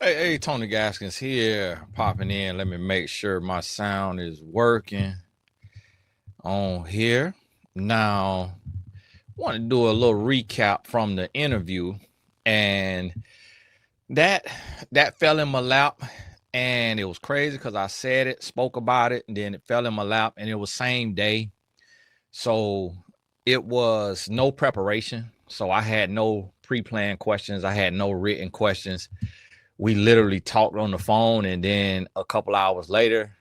Hey, Tony Gaskins here, popping in. Let me make sure my sound is working on here. Now, want to do a little recap from the interview, and that that fell in my lap, and it was crazy because I said it, spoke about it, and then it fell in my lap, and it was same day. So it was no preparation. So I had no pre-planned questions. I had no written questions. We literally talked on the phone, and then a couple hours later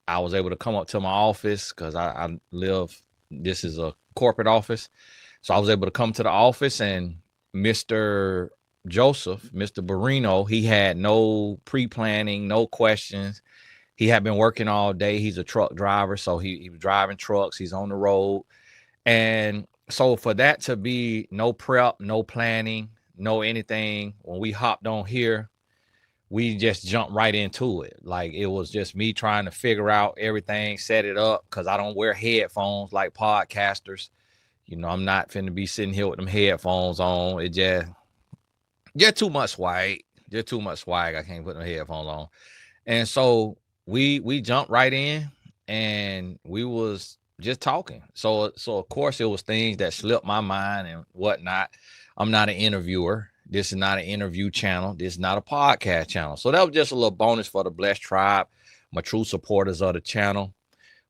I was able to come up to my office because I live, this is a corporate office, so I was able to come to the office, and Mr. Joseph, Mr. Barrino, he had no pre-planning, no questions. He had been working all day. He's a truck driver, so he was driving trucks, he's on the road. And so for that to be no prep, no planning, no anything, when we hopped on here, we just jumped right into it. Like it was just me trying to figure out everything, set it up, because I don't wear headphones like podcasters. I'm not finna be sitting here with them headphones on. It just too much swag. Just too much swag. I can't put them headphones on. And so we jumped right in, and we was just talking. So of course it was things that slipped my mind and whatnot. I'm not an interviewer. This is not an interview channel. This is not a podcast channel. So that was just a little bonus for the Blessed Tribe, my true supporters of the channel,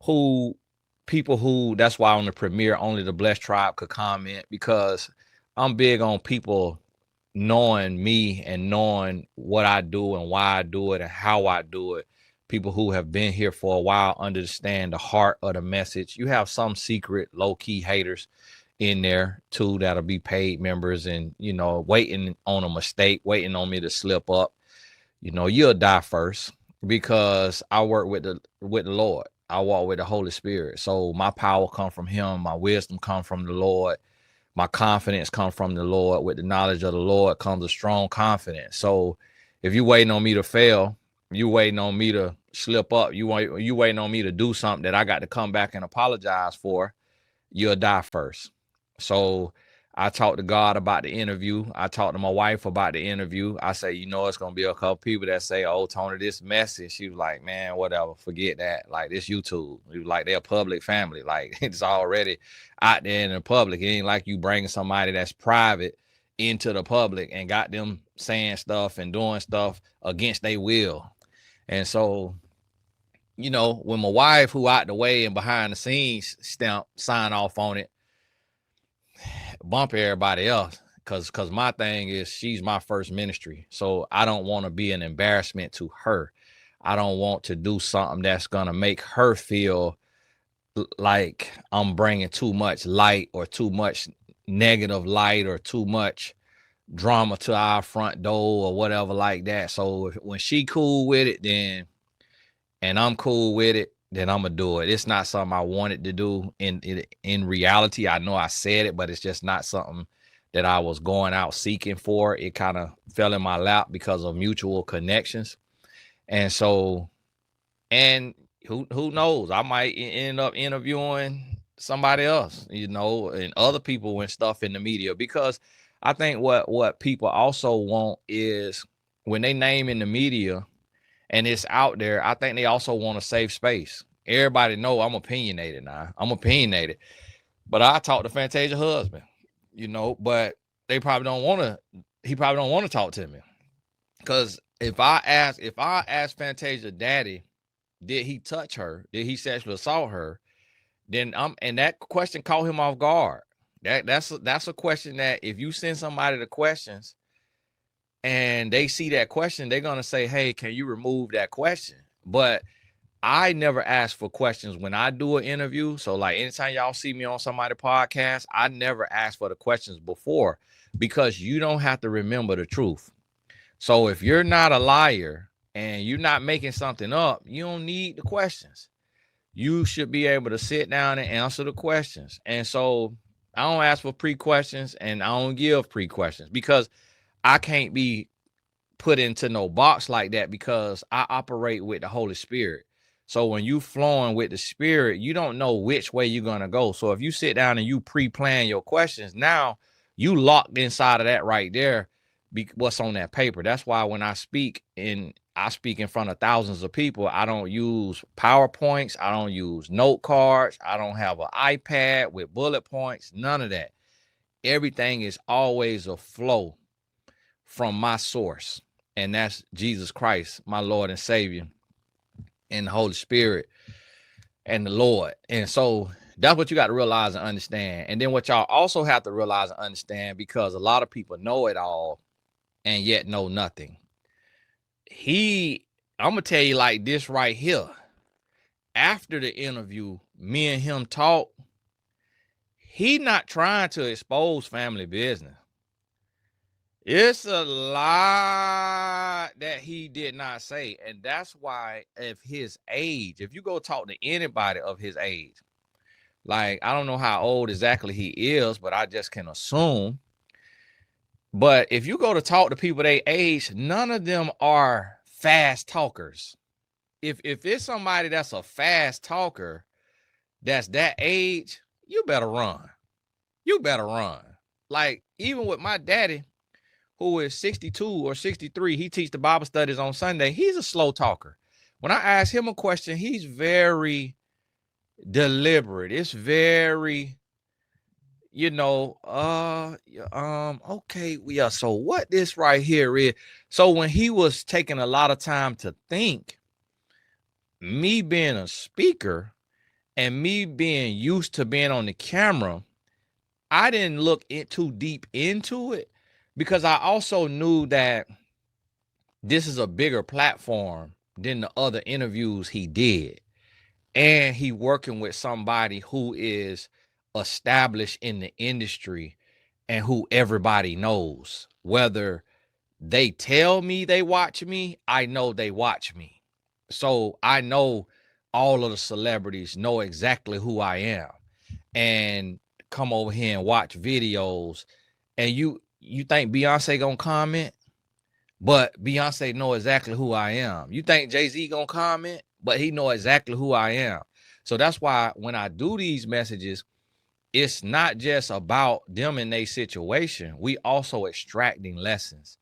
who people who, that's why on the premiere only the Blessed Tribe could comment, because I'm big on people knowing me and knowing what I do and why I do it and how I do it. People who have been here for a while understand the heart of the message. You have some secret low-key haters in there too that'll be paid members and waiting on a mistake, waiting on me to slip up. You'll die first, because I work with the Lord. I walk with the Holy Spirit. So my power comes from him, my wisdom comes from the Lord, my confidence comes from the Lord. With the knowledge of the Lord comes a strong confidence. So if you waiting on me to fail, you waiting on me to slip up, you waiting on me to do something that I got to come back and apologize for, you'll die first. So I talked to God about the interview. I talked to my wife about the interview. I say, it's going to be a couple people that say, oh, Tony, this message. She was like, man, whatever, forget that. Like, this YouTube. He was like, they're a public family. Like, it's already out there in the public. It ain't like you bringing somebody that's private into the public and got them saying stuff and doing stuff against their will. And so, when my wife, who out the way and behind the scenes sign off on it, bump everybody else, because my thing is, she's my first ministry, so I don't want to be an embarrassment to her. I don't want to do something that's gonna make her feel like I'm bringing too much light or too much negative light or too much drama to our front door or whatever like that. So when she cool with it, then, and I'm cool with it, then I'm gonna do it. It's not something I wanted to do in reality. I know I said it, but it's just not something that I was going out seeking for. It kind of fell in my lap because of mutual connections. And so, and who knows? I might end up interviewing somebody else, and other people and stuff in the media, because I think what people also want is, when they name in the media and it's out there, I think they also want a safe space. Everybody know I'm opinionated now. I'm opinionated. But I talk to Fantasia husband, but they probably don't want to, he probably don't want to talk to me. Because if I ask Fantasia daddy, did he touch her? Did he sexually assault her? Then and that question caught him off guard. That's a question that, if you send somebody the questions and they see that question, they're gonna say, hey, can you remove that question? But I never ask for questions when I do an interview. So like anytime y'all see me on somebody's podcast, I never ask for the questions before, because you don't have to remember the truth. So if you're not a liar and you're not making something up, you don't need the questions. You should be able to sit down and answer the questions. And so I don't ask for pre-questions, and I don't give pre-questions, because I can't be put into no box like that, because I operate with the Holy Spirit. So when you flowing with the Spirit, you don't know which way you're going to go. So if you sit down and you pre-plan your questions, now you locked inside of that right there. what's on that paper. That's why when I speak in front of thousands of people, I don't use PowerPoints. I don't use note cards. I don't have an iPad with bullet points, none of that. Everything is always a flow from my source, and that's Jesus Christ, my Lord and Savior, and the Holy Spirit and the Lord. And so that's what you got to realize and understand. And then what y'all also have to realize and understand, because a lot of people know it all and yet know nothing. I'm gonna tell you like this right here. After the interview, me and him talked. He not trying to expose family business. It's a lot that he did not say. And that's why, if his age, if you go talk to anybody of his age, like, I don't know how old exactly he is, but I just can assume. But if you go to talk to people their age, none of them are fast talkers. If it's somebody that's a fast talker, that's that age, you better run. You better run. Like, even with my daddy, who is 62 or 63, he teach the Bible studies on Sunday. He's a slow talker. When I ask him a question, he's very deliberate. It's very, okay, so what this right here is. So when he was taking a lot of time to think, me being a speaker and me being used to being on the camera, I didn't look too deep into it, because I also knew that this is a bigger platform than the other interviews he did. And he working with somebody who is established in the industry and who everybody knows. Whether they tell me they watch me, I know they watch me. So I know all of the celebrities know exactly who I am and come over here and watch videos. And you think Beyonce gonna comment? But Beyonce know exactly who I am. You think Jay-Z gonna comment? But he know exactly who I am. So that's why when I do these messages, it's not just about them and their situation. We also extracting lessons.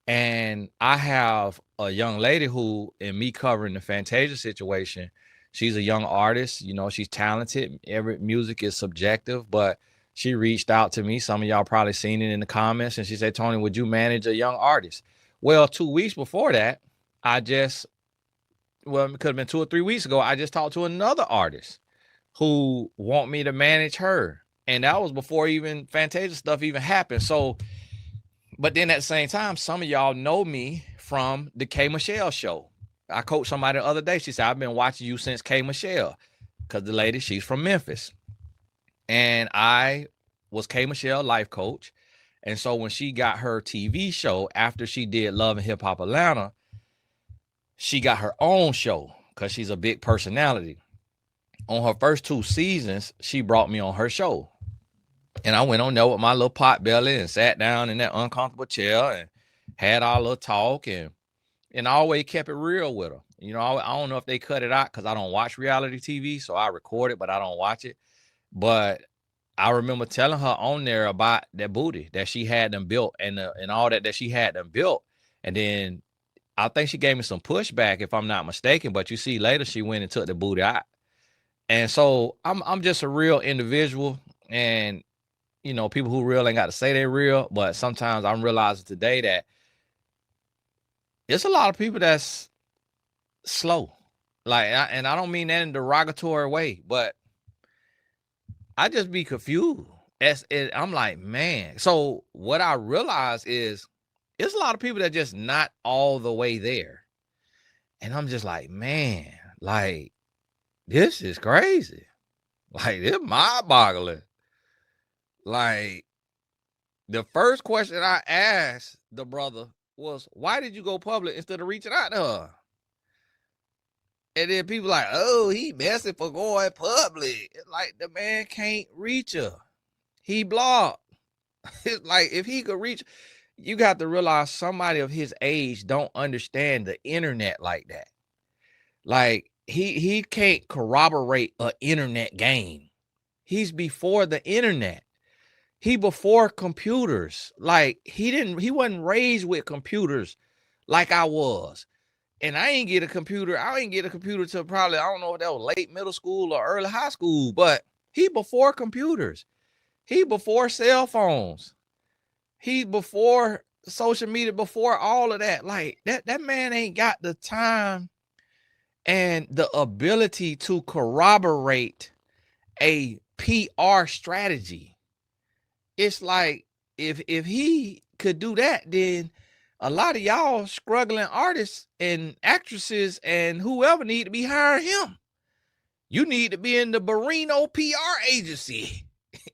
And I have a young lady who, in me covering the Fantasia situation, she's a young artist. She's talented. Every music is subjective, but she reached out to me. Some of y'all probably seen it in the comments. And she said, Tony, would you manage a young artist? Well, 2 weeks before that, it could have been 2 or 3 weeks ago, I just talked to another artist who want me to manage her. And that was before even Fantasia stuff even happened. So, but then at the same time, some of y'all know me from the K Michelle show. I coached somebody the other day. She said, I've been watching you since K Michelle, because the lady, she's from Memphis. And I was K Michelle life coach. And so when she got her TV show, after she did Love and Hip Hop Atlanta, she got her own show because she's a big personality. On her first 2 seasons, she brought me on her show. And I went on there with my little pot belly and sat down in that uncomfortable chair and had our little talk, and I always kept it real with her. I don't know if they cut it out because I don't watch reality TV, so I record it, but I don't watch it. But I remember telling her on there about that booty that she had them built and all that she had them built. And then I think she gave me some pushback, if I'm not mistaken. But you see, later she went and took the booty out. And so I'm just a real individual, and people who real ain't got to say they're real. But sometimes I'm realizing today that it's a lot of people that's slow. And I don't mean that in a derogatory way, but I just be confused. I'm like, man. So what I realize is it's a lot of people that just not all the way there. And I'm just like, man, like, this is crazy. Like, it's mind-boggling. Like, the first question I asked the brother was, why did you go public instead of reaching out to her? And then people like, oh, he messing for going public. It's like, the man can't reach her. He blocked. It's like, if he could reach, you got to realize somebody of his age don't understand the internet like that. Like, he can't corroborate an internet game. He's before the internet. He before computers. Like he wasn't raised with computers like I was. And I ain't get a computer. I ain't get a computer till probably, I don't know if that was late middle school or early high school, but he before computers. He before cell phones. He before social media, before all of that. Like that man ain't got the time and the ability to corroborate a PR strategy. It's like if he could do that, then a lot of y'all struggling artists and actresses and whoever need to be hiring him. You need to be in the Barrino PR agency.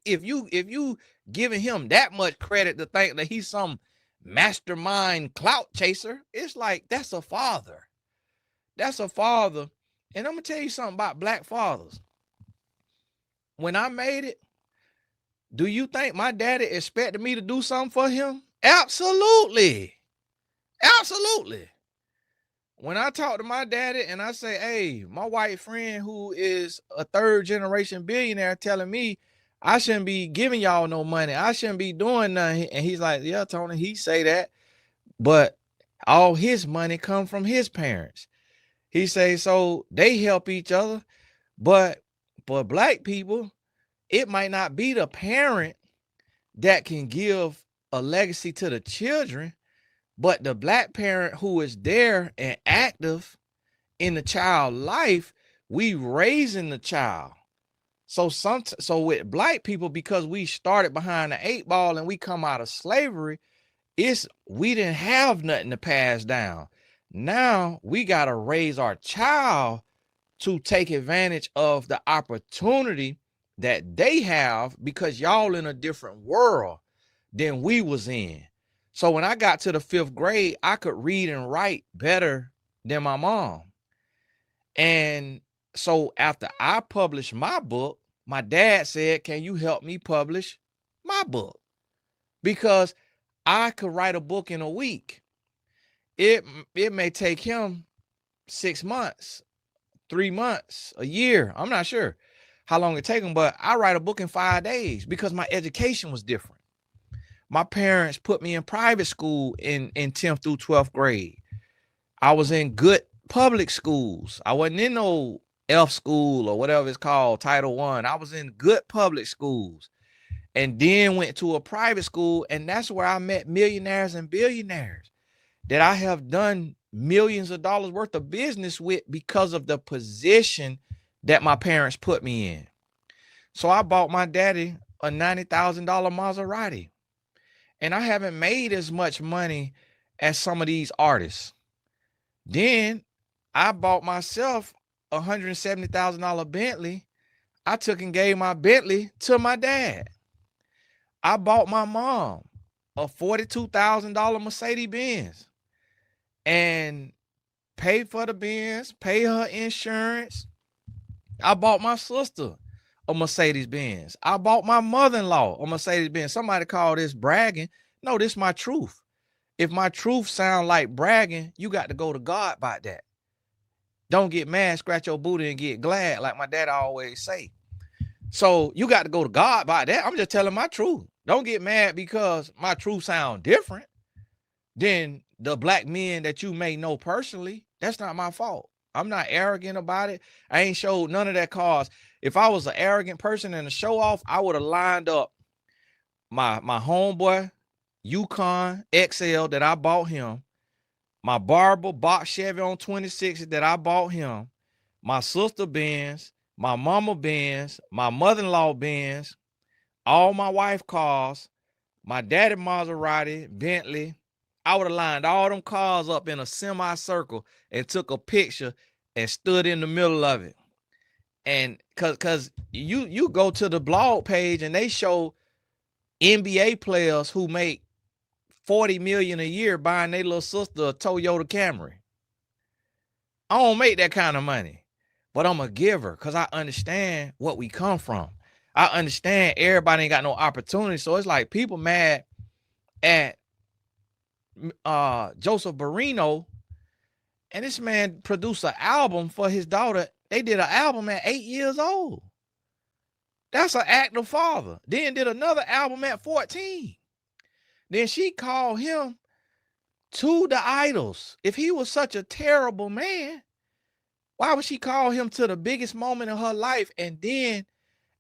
If you giving him that much credit to think that he's some mastermind clout chaser, it's like that's a father. That's a father. And I'm gonna tell you something about black fathers. When I made it, do you think my daddy expected me to do something for him? Absolutely. Absolutely. When I talk to my daddy and I say, hey, my white friend who is a third generation billionaire telling me I shouldn't be giving y'all no money, I shouldn't be doing nothing. And he's like, yeah, Tony, he say that, but all his money come from his parents. He say, so they help each other. But for black people, it might not be the parent that can give a legacy to the children, but the black parent who is there and active in the child life, we raising the child. So with black people, because we started behind the 8 ball and we come out of slavery, we didn't have nothing to pass down. Now we got to raise our child to take advantage of the opportunity that they have, because y'all in a different world than we was in. So when I got to the 5th grade, I could read and write better than my mom. And so after I published my book, my dad said, can you help me publish my book? Because I could write a book in a week. It may take him 6 months, 3 months, a year. I'm not sure how long it take him, but I write a book in 5 days because my education was different. My parents put me in private school in 10th through 12th grade. I was in good public schools. I wasn't in no F school or whatever it's called, Title I. I was in good public schools, and then went to a private school. And that's where I met millionaires and billionaires that I have done millions of dollars worth of business with because of the position that my parents put me in. So I bought my daddy a $90,000 Maserati. And I haven't made as much money as some of these artists. Then I bought myself a $170,000 Bentley. I took and gave my Bentley to my dad. I bought my mom a $42,000 Mercedes Benz and paid for the Benz, pay her insurance. I bought my sister a Mercedes Benz. I bought my mother-in-law a Mercedes Benz. Somebody call this bragging. No, this is my truth. If my truth sound like bragging, you got to go to God about that. Don't get mad, scratch your booty and get glad, like my dad always say. So you got to go to God about that. I'm just telling my truth. Don't get mad because my truth sound different than the black men that you may know personally. That's not my fault. I'm not arrogant about it. I ain't showed none of that cause. If I was an arrogant person and a show off, I would have lined up my homeboy Yukon XL that I bought him, my Barber box Chevy on 26 that I bought him, my sister Benz, my mama Benz, my mother-in-law Benz, all my wife cars, my daddy Maserati, Bentley. I would have lined all them cars up in a semicircle and took a picture and stood in the middle of it. And cause you go to the blog page and they show NBA players who make $40 million a year buying their little sister a Toyota Camry. I don't make that kind of money, but I'm a giver because I understand what we come from. I understand everybody ain't got no opportunity. So it's like people mad at Joseph Barrino, and this man produced an album for his daughter. They did an album at 8 years old. That's an active father. Then did another album at 14. Then she called him to the idols. If he was such a terrible man, why would she call him to the biggest moment of her life? And then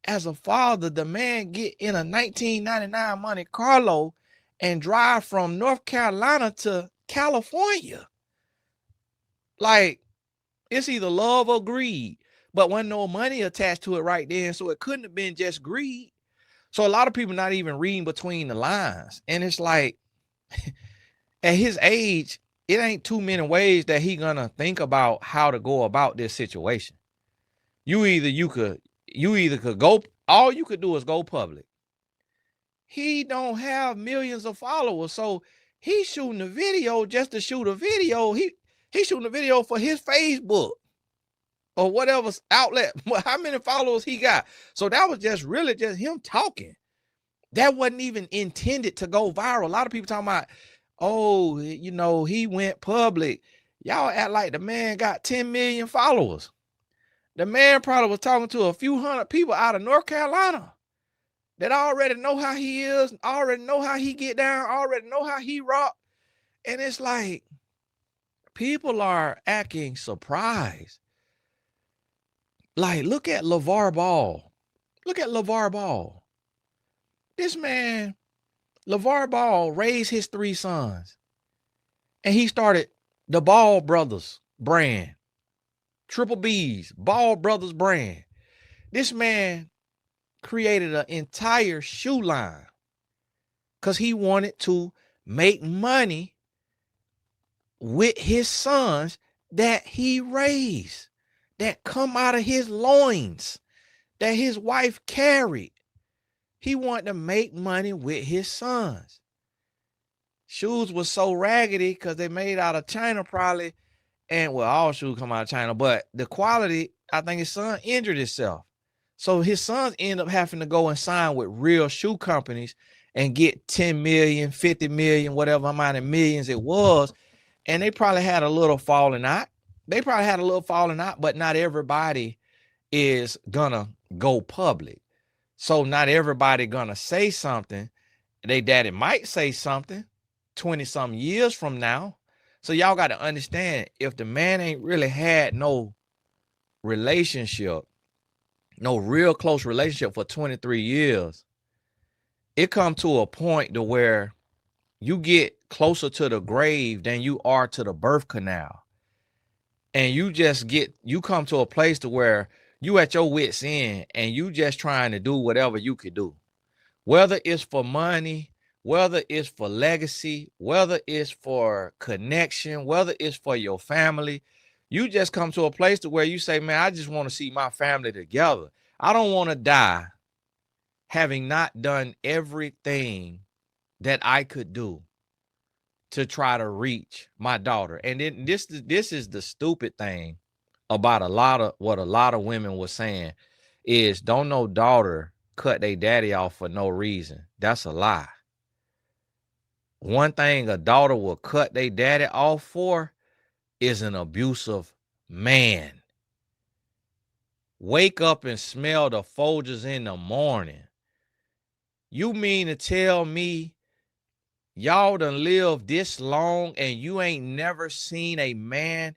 as a father, the man get in a 1999 Monte Carlo and drive from North Carolina to California. Like, it's either love or greed, but wasn't no money attached to it right then, so it couldn't have been just greed. So a lot of people not even reading between the lines. And it's like, at his age, it ain't too many ways that he gonna think about how to go about this situation. You either could go, all you could do is go public. He don't have millions of followers, so he's shooting a video just to shoot a video. He's shooting a video for his Facebook or whatever outlet. How many followers he got? So that was just really just him talking. That wasn't even intended to go viral. A lot of people talking about, oh, you know, he went public. Y'all act like the man got 10 million followers. The man probably was talking to a few hundred people out of North Carolina that already know how he is, already know how he get down, already know how he rock. And it's like, people are acting surprised. Like, look at LeVar Ball. Look at LeVar Ball. This man, LeVar Ball, raised his 3 sons. And he started the Ball Brothers brand. Triple B's, Ball Brothers brand. This man created an entire shoe line because he wanted to make money with his sons that he raised, that come out of his loins, that his wife carried. He wanted to make money with his sons. Shoes was so raggedy because they made out of China probably, and well, all shoes come out of China, but the quality, I think his son injured himself. So his sons end up having to go and sign with real shoe companies and get 10 million, 50 million, whatever amount of millions it was. And they probably had a little falling out. But not everybody is gonna go public. So not everybody gonna say something. They daddy might say something 20 some years from now. So y'all got to understand, if the man ain't really had no relationship, no real close relationship for 23 years, it come to a point to where you get closer to the grave than you are to the birth canal. And you come to a place to where you at your wit's end and you just trying to do whatever you could do. Whether it's for money, whether it's for legacy, whether it's for connection, whether it's for your family, you just come to a place to where you say, man, I just want to see my family together. I don't want to die having not done everything that I could do to try to reach my daughter. And then this is the stupid thing about what a lot of women were saying is, don't no daughter cut their daddy off for no reason. That's a lie. One thing a daughter will cut their daddy off for is an abusive man. Wake up and smell the Folgers in the morning. You mean to tell me y'all done lived this long and you ain't never seen a man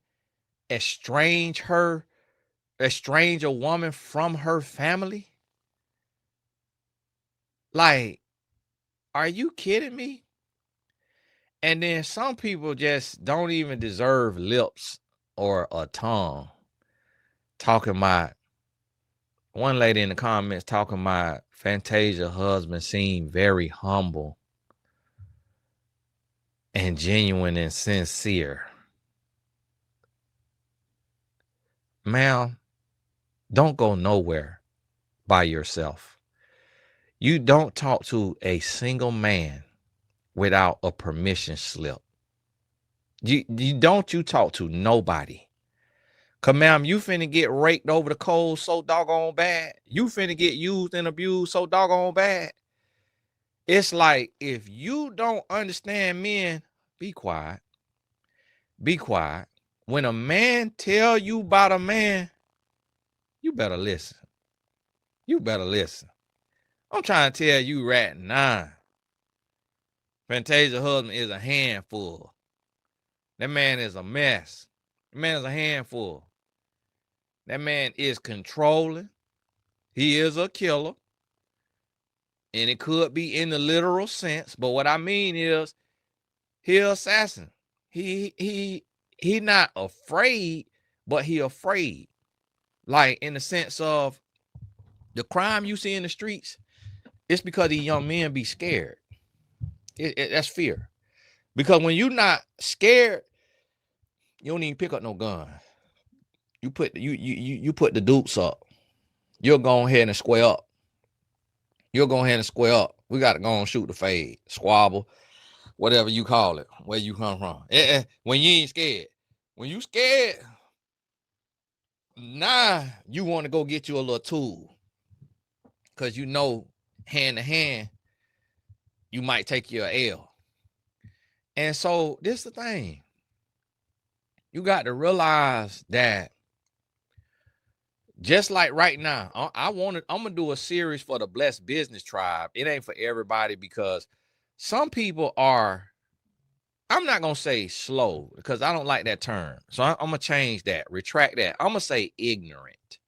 estrange a woman from her family? Like, are you kidding me? And then some people just don't even deserve lips or a tongue. Talking about, one lady in the comments talking about Fantasia's husband seemed very humble and genuine and sincere. Ma'am, don't go nowhere by yourself. You don't talk to a single man without a permission slip. You talk to nobody. Cause ma'am, you finna get raked over the coals so doggone bad. You finna get used and abused so doggone bad. It's like, if you don't understand men, be quiet. Be quiet. When a man tell you about a man, you better listen. You better listen. I'm trying to tell you right now. Fantasia's husband is a handful. That man is a mess. That man is a handful. That man is controlling. He is a killer. And it could be in the literal sense. But what I mean is he an assassin. He not afraid, but he afraid. Like in the sense of the crime you see in the streets, it's because these young men be scared. That's fear. Because when you're not scared, you don't even pick up no gun. You put the dukes up. You'll go ahead and square up. You'll go ahead and square up. We got to go and shoot the fade, squabble, whatever you call it, where you come from. When you ain't scared. When you scared, now you want to go get you a little tool. Because you know, hand to hand, you might take your L. And so this is the thing. You got to realize that just like right now, I'm gonna do a series for the Blessed Business Tribe. It ain't for everybody because some people are, I'm not gonna say slow because I don't like that term. So I'm gonna change that, retract that. I'm gonna say ignorant.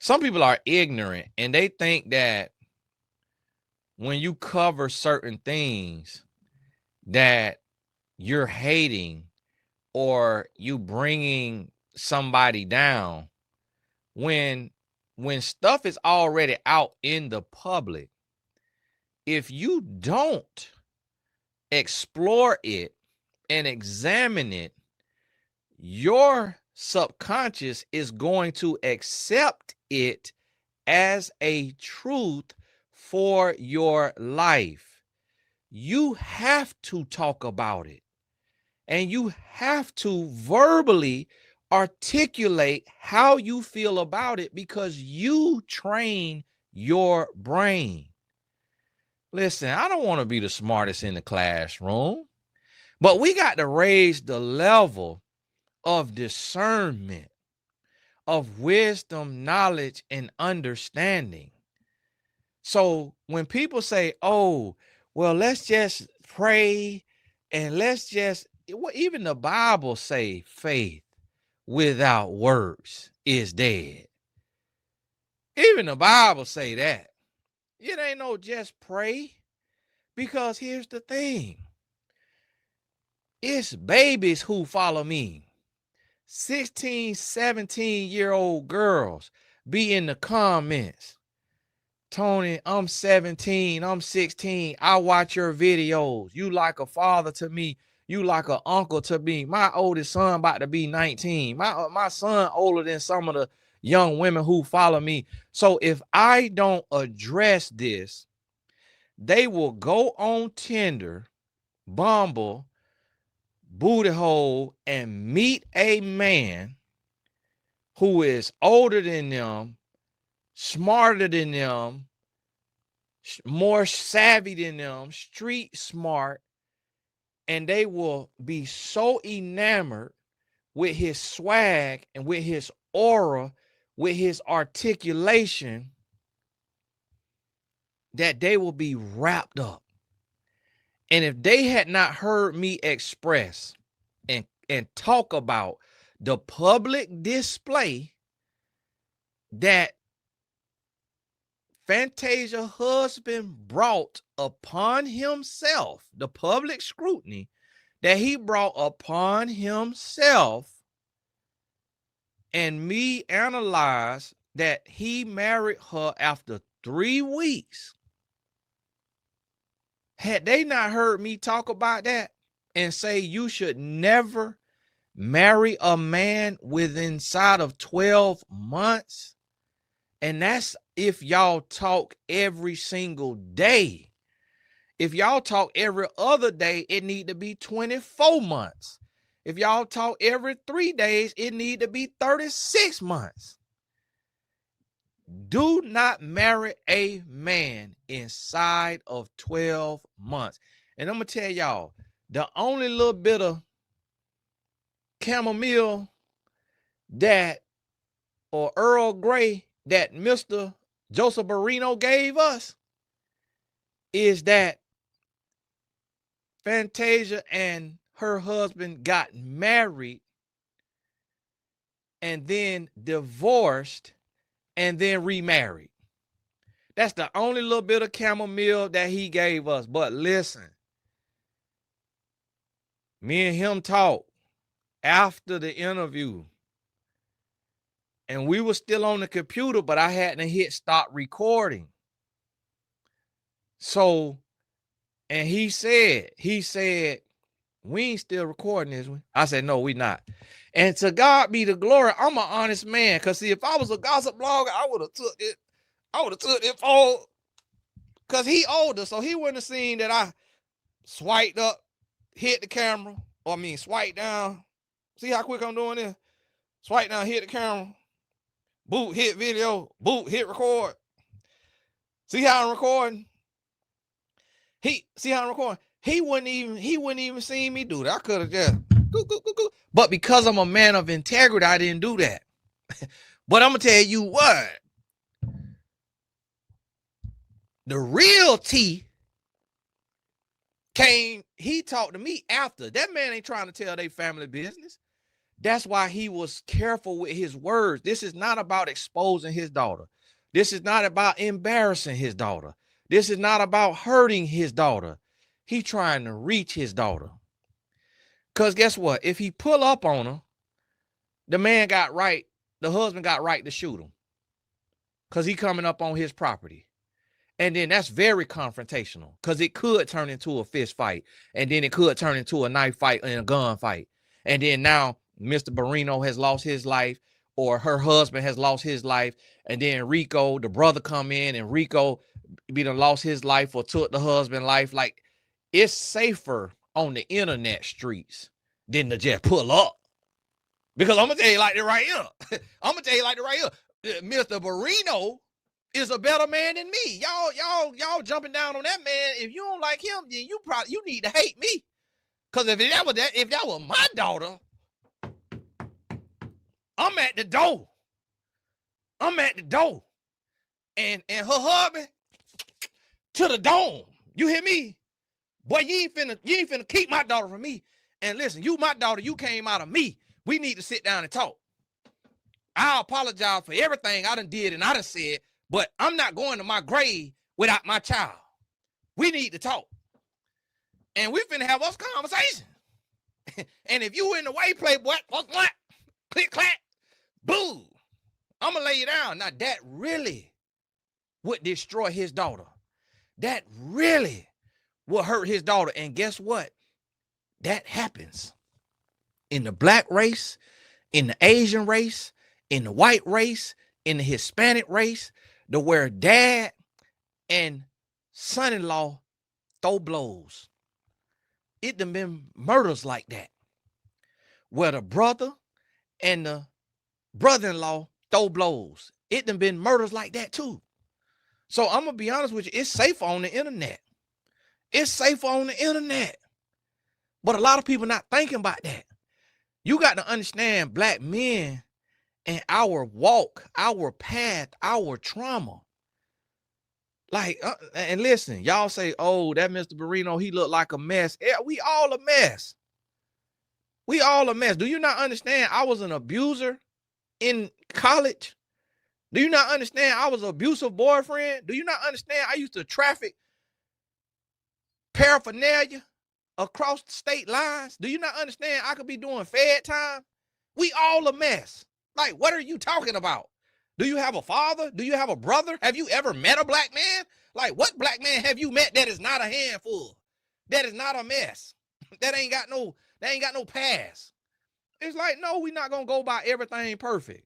Some people are ignorant and they think that when you cover certain things that you're hating or you bringing somebody down. When stuff is already out in the public, if you don't explore it and examine it, your subconscious is going to accept it as a truth for your life. You have to talk about it. And you have to verbally articulate how you feel about it because you train your brain. Listen, I don't want to be the smartest in the classroom, but we got to raise the level of discernment, of wisdom, knowledge, and understanding. So when people say, oh, well, let's just pray and let's just, even the Bible say faith without works is dead. Even the Bible say that. It ain't no just pray, because here's the thing. It's babies who follow me. 16, 17-year-old girls be in the comments. Tony, I'm 17, I'm 16. I watch your videos. You like a father to me. You like an uncle to me. My oldest son about to be 19. My son older than some of the young women who follow me. So if I don't address this, they will go on Tinder, Bumble, Booty Hole, and meet a man who is older than them, smarter than them, more savvy than them, street smart, and they will be so enamored with his swag and with his aura, with his articulation, that they will be wrapped up. And if they had not heard me express and talk about the public display that Fantasia's husband brought upon himself, the public scrutiny that he brought upon himself, and me analyze that he married her after 3 weeks. Had they not heard me talk about that and say you should never marry a man within inside of 12 months, and that's if y'all talk every single day. If y'all talk every other day, it need to be 24 months. If y'all talk every 3 days, it need to be 36 months. Do not marry a man inside of 12 months. And I'm going to tell y'all, the only little bit of chamomile that, or Earl Grey, that Mr. Joseph Barrino gave us is that Fantasia and her husband got married and then divorced and then remarried. That's the only little bit of chamomile that he gave us. But listen, me and him talked after the interview, and we were still on the computer, but I hadn't hit stop recording. So, and he said, we ain't still recording this one. I said, no, we not. And to God be the glory. I'm an honest man. Cause see, if I was a gossip blogger, I would have took it for, cause he older. So he wouldn't have seen that I swiped up, hit the camera, or swipe down. See how quick I'm doing this? Swipe down, hit the camera, boot, hit video, boot, hit record. See how I'm recording? He wouldn't even see me do that. I could have just but because I'm a man of integrity, I didn't do that. But I'm gonna tell you what, the real T came, he talked to me after. That man ain't trying to tell their family business. That's why he was careful with his words. This is not about exposing his daughter. This is not about embarrassing his daughter. This is not about hurting his daughter. He trying to reach his daughter. Because guess what? If he pull up on her, the husband got right to shoot him. Because he coming up on his property. And then that's very confrontational. Because it could turn into a fist fight. And then it could turn into a knife fight and a gun fight. And then now Mr. Barrino has lost his life, or her husband has lost his life. And then Rico, the brother, come in, and Rico done lost his life or took the husband's life. Like, it's safer on the internet streets than to just pull up. Because I'm going to tell you like that right here. Mr. Barrino is a better man than me. Y'all jumping down on that man. If you don't like him, then you need to hate me. Because if that was my daughter, I'm at the door. And her hubby to the dome. You hear me? Boy, you ain't finna keep my daughter from me. And listen, you my daughter, you came out of me. We need to sit down and talk. I apologize for everything I done did and I done said, but I'm not going to my grave without my child. We need to talk. And we finna have us conversation. And if you in the way, playboy, what? Click, clack, boo. I'm gonna lay you down. Now that really would destroy his daughter. That really will hurt his daughter. And guess what? That happens in the black race, in the Asian race, in the white race, in the Hispanic race, to where dad and son-in-law throw blows. It done been murders like that, where the brother and the brother-in-law throw blows. It done been murders like that too. So I'm gonna be honest with you, it's safer on the internet. But a lot of people not thinking about that. You got to understand black men and our walk, our path, our trauma. Like, and listen, y'all say, oh, that Mr. Barrino, he looked like a mess. Yeah, we all a mess. Do you not understand I was an abuser in college? Do you not understand I was an abusive boyfriend? Do you not understand I used to traffic paraphernalia across the state lines? Do you not understand I could be doing fed time? We all a mess. Like, what are you talking about? Do you have a father? Do you have a brother? Have you ever met a black man? Like, what black man have you met that is not a handful? That is not a mess. That ain't got no past. It's like, no, we're not gonna go by everything perfect.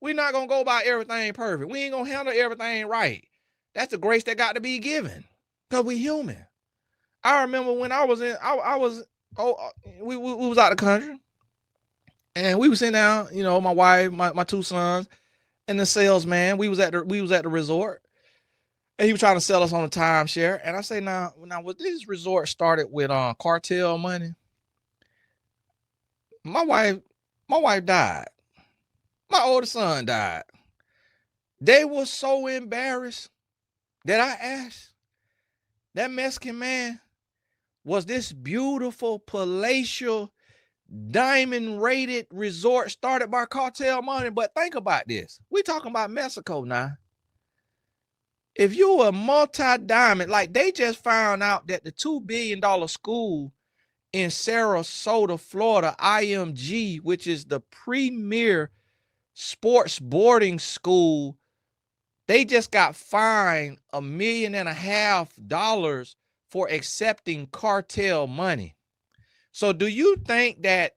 We ain't gonna handle everything right. That's the grace that got to be given. Because we human. I remember when we was out of the country. And we was sitting down, my wife, my two sons, and the salesman. We was at the resort. And he was trying to sell us on a timeshare. And I say, now was this resort started with cartel money? My wife died. My oldest son died. They were so embarrassed that I asked that Mexican man, was this beautiful, palatial, diamond-rated resort started by cartel money? But think about this. We talking about Mexico now. If you a multi-diamond, like they just found out that the $2 billion school in Sarasota, Florida, IMG, which is the premier sports boarding school, they just got fined $1.5 million for accepting cartel money. So do you think that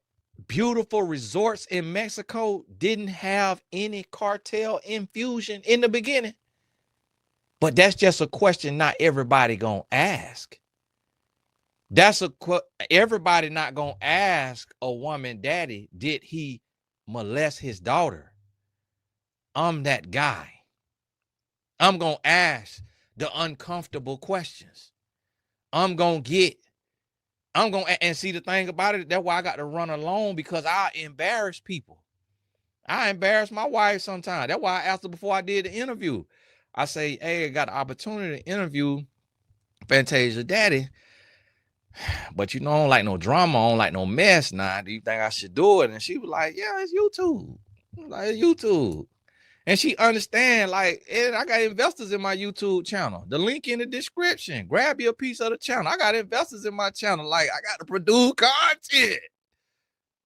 beautiful resorts in Mexico didn't have any cartel infusion in the beginning? But that's just a question not everybody gonna ask. Everybody not gonna ask a woman, daddy, did he molest his daughter? I'm that guy. I'm gonna ask the uncomfortable questions. And see, the thing about it, that's why I got to run alone, because I embarrass people. I embarrass my wife sometimes. That's why I asked her before I did the interview. I say, hey, I got the opportunity to interview Fantasia daddy, but you know, I don't like no drama, I don't like no mess. Now, do you think I should do it? And she was like, yeah, it's YouTube. Like, YouTube. And she understand, like, and I got investors in my YouTube channel. The link in the description. Grab you a piece of the channel. I got investors in my channel. Like, I got to produce content.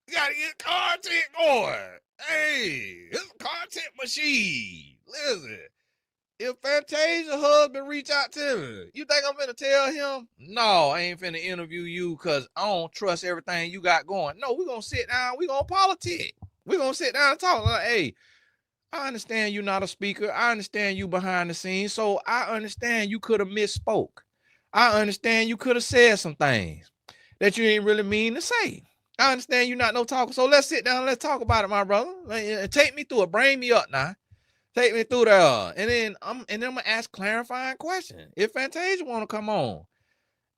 You got to get content going. Hey, it's a content machine. Listen, if Fantasia's husband reach out to me, you think I'm finna tell him, no, I ain't finna interview you because I don't trust everything you got going? No, we're going to sit down. We're going to politic. We're going to sit down and talk. Like, hey, I understand you're not a speaker. I understand you behind the scenes. So I understand you could have misspoke. I understand you could have said some things that you didn't really mean to say. I understand you're not no talker. So let's sit down and let's talk about it, my brother. Take me through it. Bring me up now. Take me through there. And then I'm gonna ask clarifying questions. If Fantasia want to come on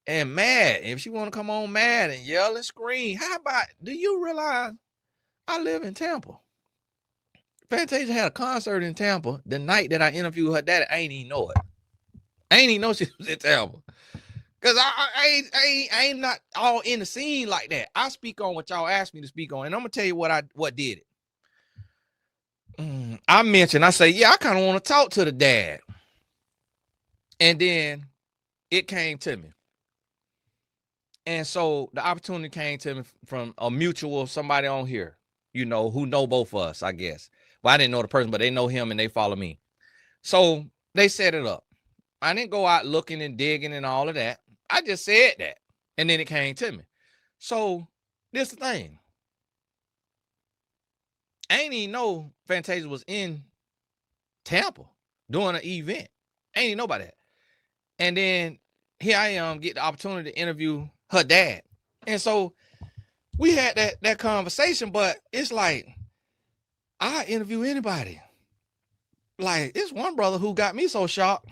and mad, if she want to come on mad and yell and scream, how about, do you realize I live in Tampa? Fantasia had a concert in Tampa the night that I interviewed her daddy. I ain't even know it. I ain't even know she was in Tampa. Because I ain't not all in the scene like that. I speak on what y'all asked me to speak on. And I'm going to tell you what did it. I say, yeah, I kind of want to talk to the dad. And then it came to me. And so the opportunity came to me from a mutual, somebody on here, you know, who know both of us, I guess. Well, I didn't know the person, but they know him and they follow me. So they set it up. I didn't go out looking and digging and all of that. I just said that. And then it came to me. So this is the thing. I ain't even know Fantasia was in Tampa doing an event. I ain't even know about that. And then here I am, get the opportunity to interview her dad. And so we had that conversation, but it's like, I interview anybody. Like, it's one brother who got me so shocked.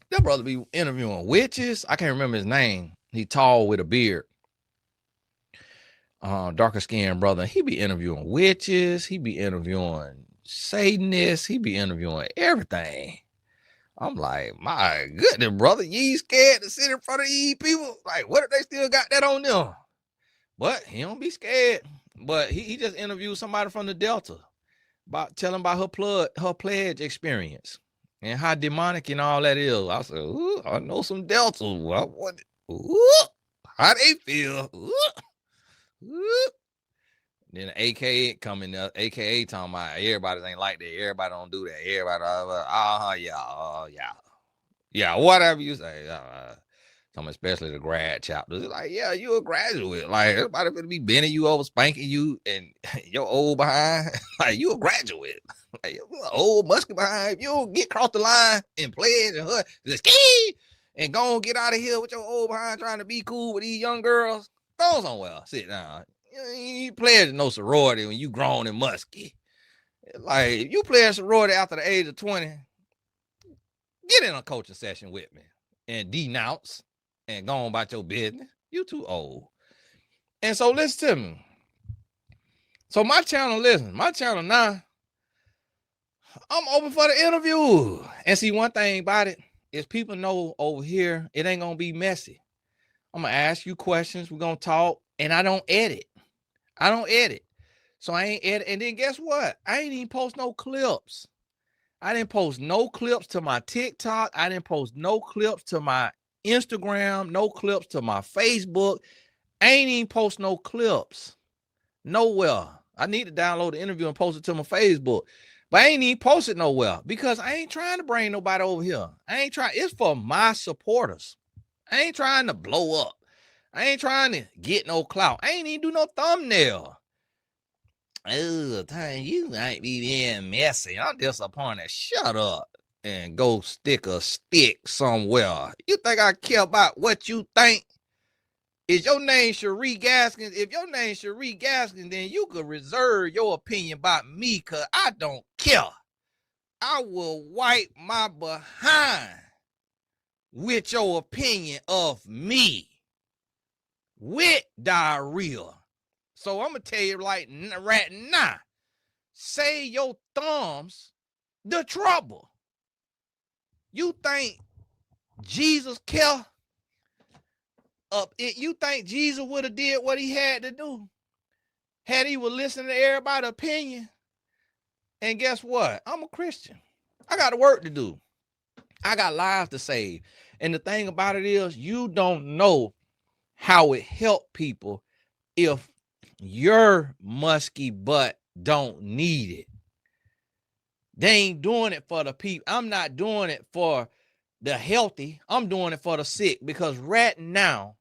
That brother be interviewing witches. I can't remember his name. He tall with a beard. Darker skinned brother. He be interviewing witches. He be interviewing Satanists. He be interviewing everything. I'm like, my goodness, brother, you ain't scared to sit in front of these people? Like, what if they still got that on them? But he don't be scared. But he just interviewed somebody from the Delta, telling about her pledge experience and how demonic and all that is. I said, ooh, I know some Deltas. How they feel? Ooh. Then AKA coming up, AKA talking about everybody ain't like that. Everybody don't do that. Everybody, yeah, whatever you say. Some especially the grad chapters. It's like, yeah, you a graduate. Like, everybody gonna be bending you over, spanking you, and your old behind. Like, you a graduate. Like, you old musky behind. You don't get across the line and pledge and her the ski and go and get out of here with your old behind trying to be cool with these young girls. Go somewhere. Sit down. You pledge no sorority when you grown and musky. Like, if you play a sorority after the age of 20, get in a coaching session with me and denounce and go on about your business. You too old. And so listen to me. So my channel now, I'm open for the interview. And see, one thing about it is people know over here, it ain't going to be messy. I'm going to ask you questions. We're going to talk. And I don't edit. So I ain't edit. And then guess what? I ain't even post no clips. I didn't post no clips to my TikTok. I didn't post no clips to my Instagram. No clips to my Facebook. I ain't even post no clips. Nowhere. I need to download the interview and post it to my Facebook. But I ain't even post it nowhere because I ain't trying to bring nobody over here. I ain't trying. It's for my supporters. I ain't trying to blow up. I ain't trying to get no clout. I ain't even do no thumbnail. Oh, time you might be being messy. I'm disappointed. Shut up and go stick a stick somewhere. You think I care about what you think? Is your name Cherie Gaskins? If your name Cherie Gaskins, then you could reserve your opinion about me, because I don't care. I will wipe my behind with your opinion of me with diarrhea. So I'm going to tell you like right now, say your thumbs the trouble. You think Jesus care? You think Jesus would have did what he had to do had he was listening to everybody's opinion? And guess what? I'm a Christian. I got work to do. I got lives to save. And the thing about it is, you don't know how it helped people if your musky butt don't need it. They ain't doing it for the people. I'm not doing it for the healthy. I'm doing it for the sick, because right now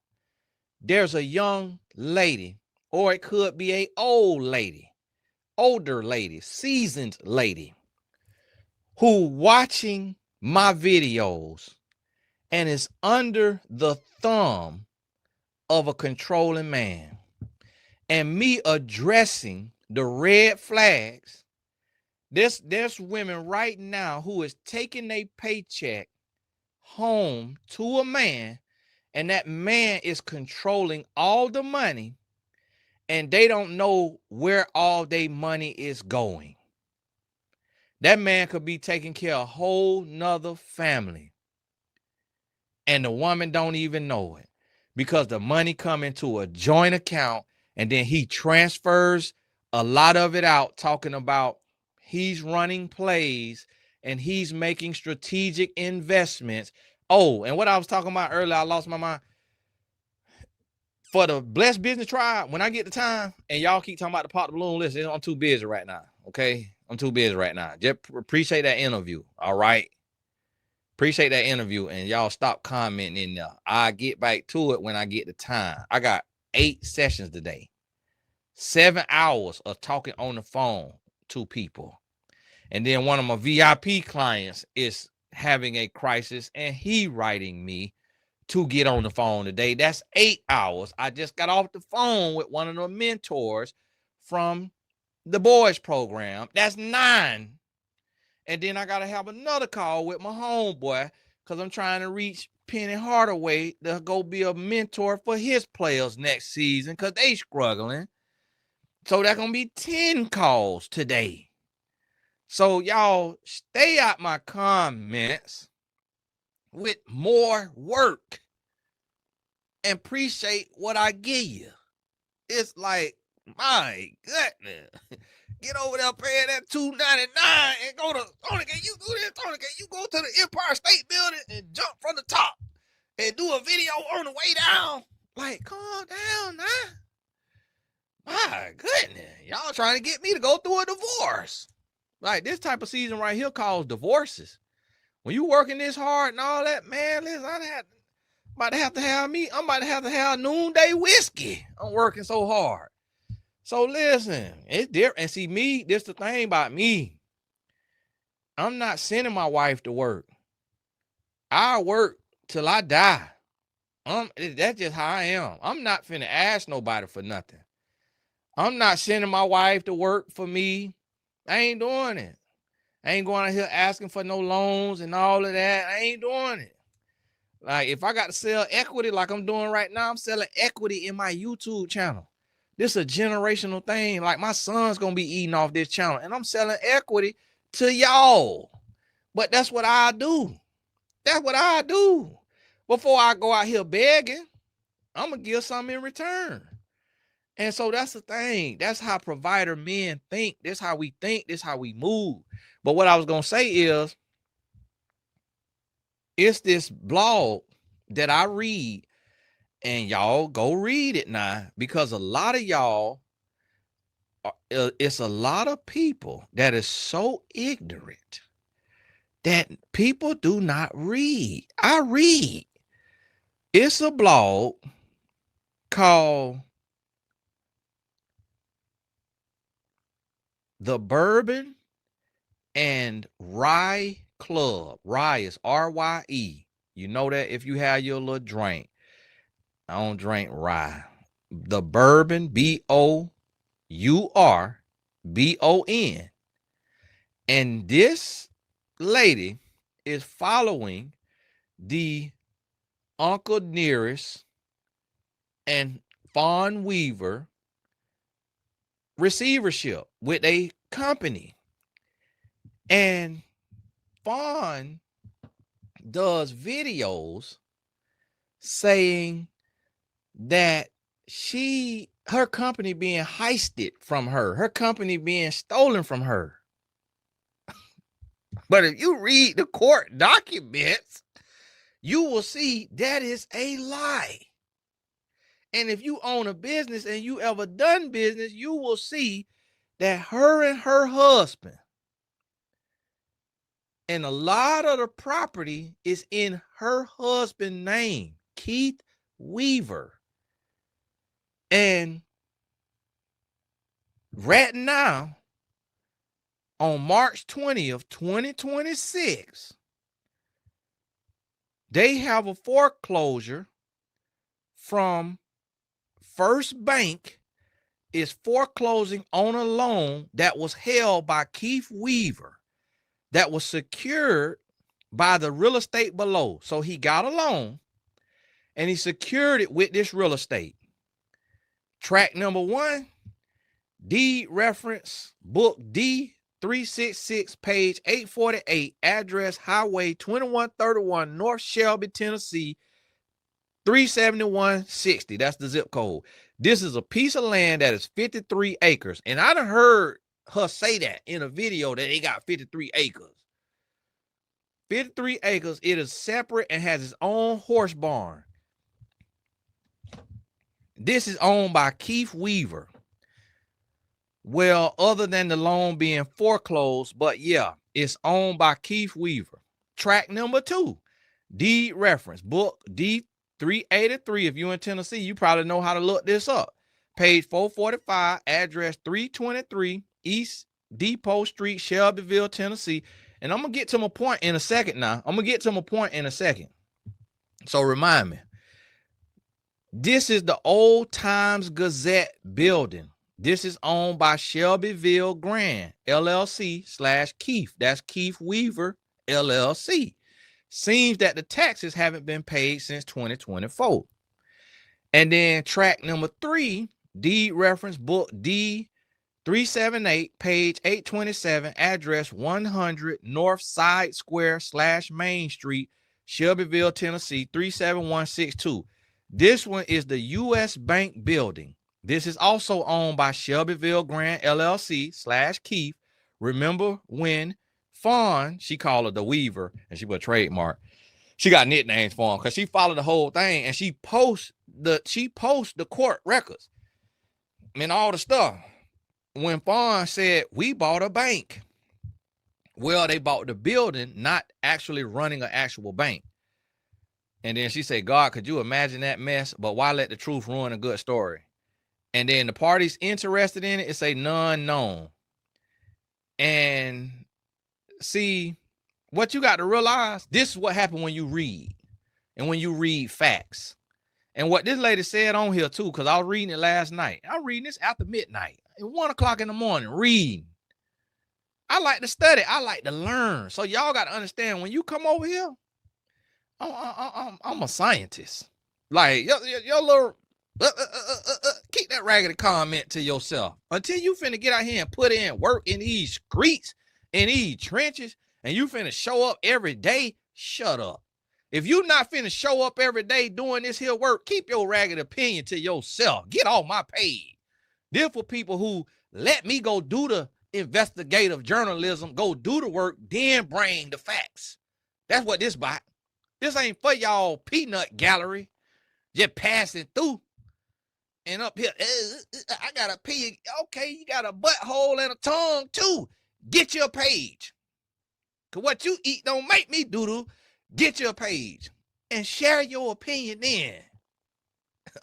there's a young lady, or it could be a older lady, seasoned lady, who watching my videos and is under the thumb of a controlling man. And me addressing the red flags, there's women right now who is taking a paycheck home to a man, and that man is controlling all the money, and they don't know where all their money is going. That man could be taking care of a whole nother family, and the woman don't even know it, because the money come into a joint account, and then he transfers a lot of it out, talking about he's running plays and he's making strategic investments. Oh, and what I was talking about earlier, I lost my mind. For the Blessed Business Tribe, when I get the time, and y'all keep talking about the Pop the Balloon list, I'm too busy right now, okay? I'm too busy right now. Just appreciate that interview, all right? Appreciate that interview, and y'all stop commenting in there. I get back to it when I get the time. I got 8 sessions today. 7 hours of talking on the phone to people. And then one of my VIP clients is having a crisis, and he writing me to get on the phone today. That's 8 hours. I just got off the phone with one of the mentors from the boys program. That's 9. And then I got to have another call with my homeboy, because I'm trying to reach Penny Hardaway to go be a mentor for his players next season, because they struggling. So that's going to be 10 calls today. So y'all stay out my comments with more work and appreciate what I give you. It's like, my goodness. Get over there paying that $2.99 and go to Tony. Can you do this? Tony, can you go to the Empire State Building and jump from the top and do a video on the way down? Like, calm down now. My goodness. Y'all trying to get me to go through a divorce. Like, this type of season right here calls divorces. When you working this hard and all that, man, listen, I'm about to have to have noonday whiskey. I'm working so hard. So listen, it's different. And see, me, this the thing about me. I'm not sending my wife to work. I work till I die. That's just how I am. I'm not finna ask nobody for nothing. I'm not sending my wife to work for me. I ain't doing it. I ain't going out here asking for no loans and all of that. I ain't doing it. Like, if I got to sell equity like I'm doing right now, I'm selling equity in my YouTube channel. This is a generational thing. Like, my son's going to be eating off this channel, and I'm selling equity to y'all. But that's what I do. That's what I do. Before I go out here begging, I'm going to give something in return. And so that's the thing. That's how provider men think. This how we think. This how we move. But what I was going to say is, it's this blog that I read, and y'all go read it now, because a lot of y'all, it's a lot of people that is so ignorant that people do not read. I read. It's a blog called The Bourbon and Rye Club. Rye is R-Y-E. You know that if you have your little drink. I don't drink rye. The Bourbon, B-O-U-R-B-O-N. And this lady is following the Uncle Nearest and Fawn Weaver receivership with a company. And Fawn does videos saying that her company being heisted from her company being stolen from her. But if you read the court documents, you will see that is a lie. And if you own a business and you ever done business, you will see that her and her husband, and a lot of the property is in her husband's name, Keith Weaver. And right now, on March 20th, 2026, they have a foreclosure from First Bank is foreclosing on a loan that was held by Keith Weaver that was secured by the real estate below. So he got a loan and he secured it with this real estate. Track number 1, deed reference book D366, page 848, address Highway 2131, North Shelby, Tennessee, 37160. That's the zip code. This is a piece of land that is 53 acres. And I done heard her say that in a video that they got 53 acres. 53 acres. It is separate and has its own horse barn. This is owned by Keith Weaver. Well, other than the loan being foreclosed, but yeah, it's owned by Keith Weaver. Track number 2, deed reference book D383. If you're in Tennessee, you probably know how to look this up. Page 445, address 323 East Depot Street, Shelbyville, Tennessee. And I'm going to get to my point in a second now. So remind me. This is the Old Times Gazette building. This is owned by Shelbyville Grand, LLC/Keith. That's Keith Weaver, LLC. Seems that the taxes haven't been paid since 2024. And then track number 3, deed reference book D378, page 827, address 100 North Side Square/Main Street, Shelbyville, Tennessee, 37162. This one is the U.S. Bank building. This is also owned by Shelbyville Grand LLC/Keith. Remember when Fawn, she called her the Weaver, and she put a trademark. She got nicknames for him because she followed the whole thing, and she posts the court records and all the stuff. When Fawn said, we bought a bank. Well, they bought the building, not actually running an actual bank. And then she said, God, could you imagine that mess? But why let the truth ruin a good story? And then the parties interested in it, it say none known. And see, what you got to realize, this is what happened when you read. And when you read facts. And what this lady said on here too, because I was reading it last night. I was reading this after midnight. At 1 o'clock in the morning, reading. I like to study. I like to learn. So y'all got to understand, when you come over here, I'm a scientist. Like, your little, keep that raggedy comment to yourself. Until you finna get out here and put in work in these streets in these trenches and you finna show up every day, shut up. If you not finna show up every day doing this here work, keep your ragged opinion to yourself. Get off my page. This for people who let me go do the investigative journalism, go do the work, then bring the facts. That's what this about. This ain't for y'all peanut gallery just passing through. And up here, I got a pig. Okay, you got a butthole and a tongue too. Get your page. Cause what you eat don't make me doodle. Get your page and share your opinion then.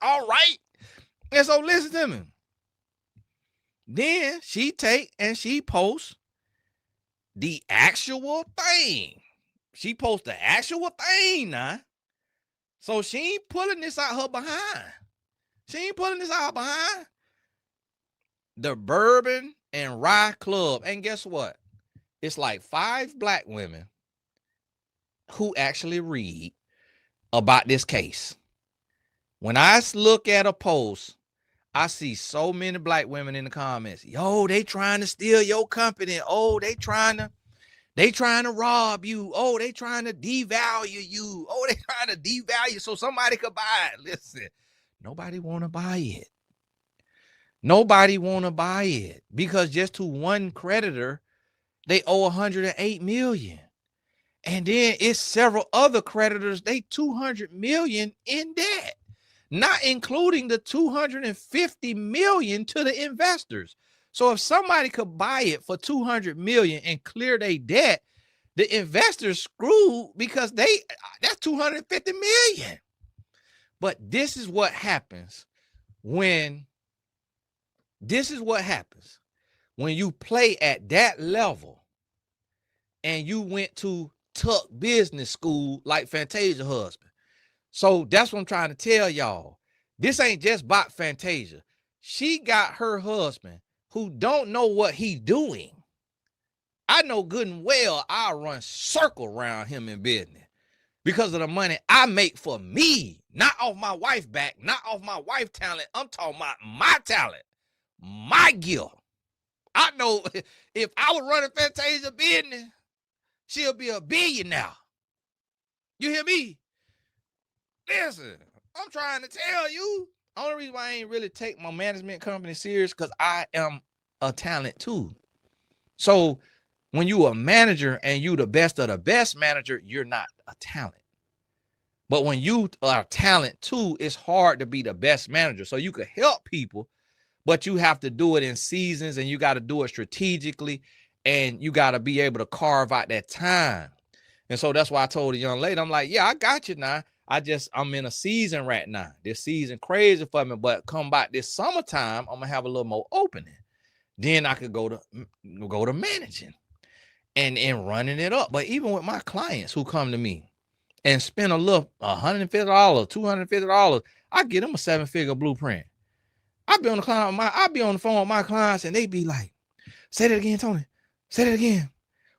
All right. And so listen to me. Then she take and she posts the actual thing. She posts the actual thing now. So she ain't pulling this out her behind. She ain't pulling this out behind. The Bourbon and Rye Club. And guess what? It's like 5 black women who actually read about this case. When I look at a post, I see so many black women in the comments. Yo, they trying to steal your company. Oh, they trying to rob you. Oh, they trying to devalue you. Oh, they trying to devalue so somebody could buy it. Listen, nobody want to buy it. Nobody want to buy it because just to one creditor, they owe $108 million. And then it's several other creditors, they $200 million in debt, not including the $250 million to the investors. So if somebody could buy it for $200 million and clear their debt, the investors screwed because that's $250 million. But this is what happens when you play at that level and you went to Tuck Business School like Fantasia husband. So that's what I'm trying to tell y'all. This ain't just about Fantasia. She got her husband who don't know what he doing. I know good and well I'll run circle around him in business because of the money I make for me, not off my wife back, not off my wife talent. I'm talking about my talent, my gift. I know if I was running Fantasia business, she'll be a billionaire. You hear me? Listen, I'm trying to tell you. Only reason why I ain't really take my management company serious because I am a talent too. So when you a manager and you the best of the best manager, you're not a talent. But when you are a talent too, it's hard to be the best manager. So you could help people, but you have to do it in seasons and you got to do it strategically and you got to be able to carve out that time. And so that's why I told the young lady, I'm like, yeah, I got you now. I'm in a season right now. This season crazy for me, but come back this summertime, I'm gonna have a little more opening. Then I could go to managing and running it up. But even with my clients who come to me and spend a little $150, $250, I get them a 7-figure blueprint. I be on the phone with my clients and they be like, say that again, Tony. Say that again.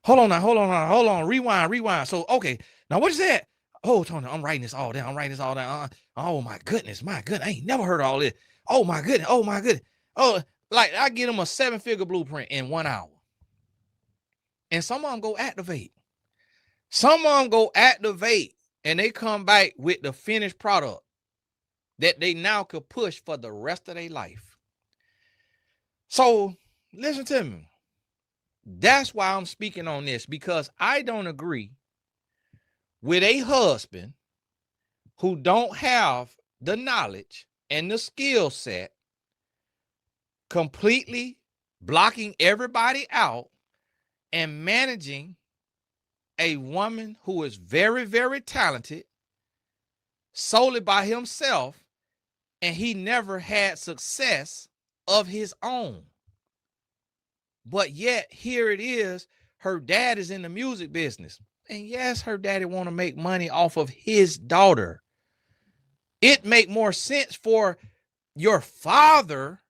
Hold on. Rewind. So, okay. Now what is that? Oh, Tony, I'm writing this all down. Oh my goodness. I ain't never heard all this. Oh my goodness. Oh, like I get them a 7-figure blueprint in 1 hour. And some of them go activate. And they come back with the finished product that they now could push for the rest of their life. So listen to me. That's why I'm speaking on this, because I don't agree with a husband who don't have the knowledge and the skill set, completely blocking everybody out and managing a woman who is very, very talented solely by himself, and he never had success of his own. But yet here it is, her dad is in the music business. And yes, her daddy want to make money off of his daughter. It make more sense for your father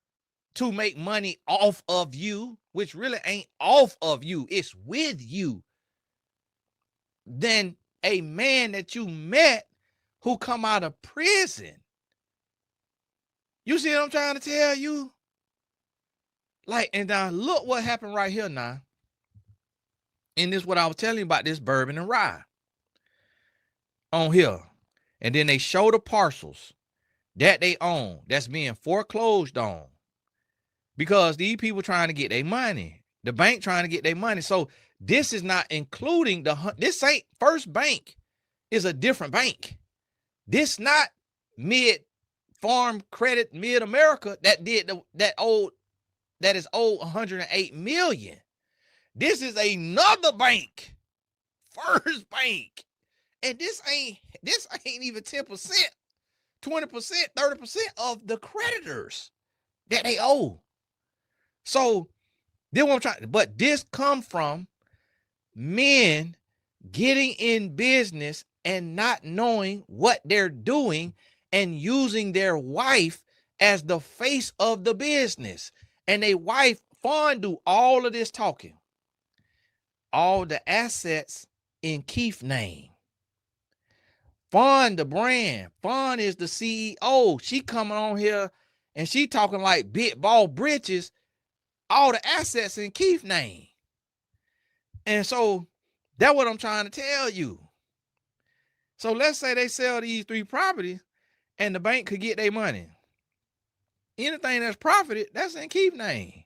to make money off of you, which really ain't off of you, it's with you, than a man that you met who come out of prison. You see what I'm trying to tell you? Like, and now look what happened right here now. And this is what I was telling you about this bourbon and rye on here. And then they show the parcels that they own that's being foreclosed on because these people trying to get their money. The bank trying to get their money. So this is not including this ain't First Bank is a different bank. This not Mid Farm Credit Mid America that is owed 108 million. This is another bank, First Bank. And this ain't even 10%, 20%, 30% of the creditors that they owe. So then what I'm trying, but this come from men getting in business and not knowing what they're doing and using their wife as the face of the business. And they wife do all of this talking. All the assets in Keith's name. Fawn, the brand. Fawn is the CEO. She coming on here and she talking like big ball britches. All the assets in Keith's name. And so that's what I'm trying to tell you. So let's say they sell these 3 properties and the bank could get their money. Anything that's profited, that's in Keith's name.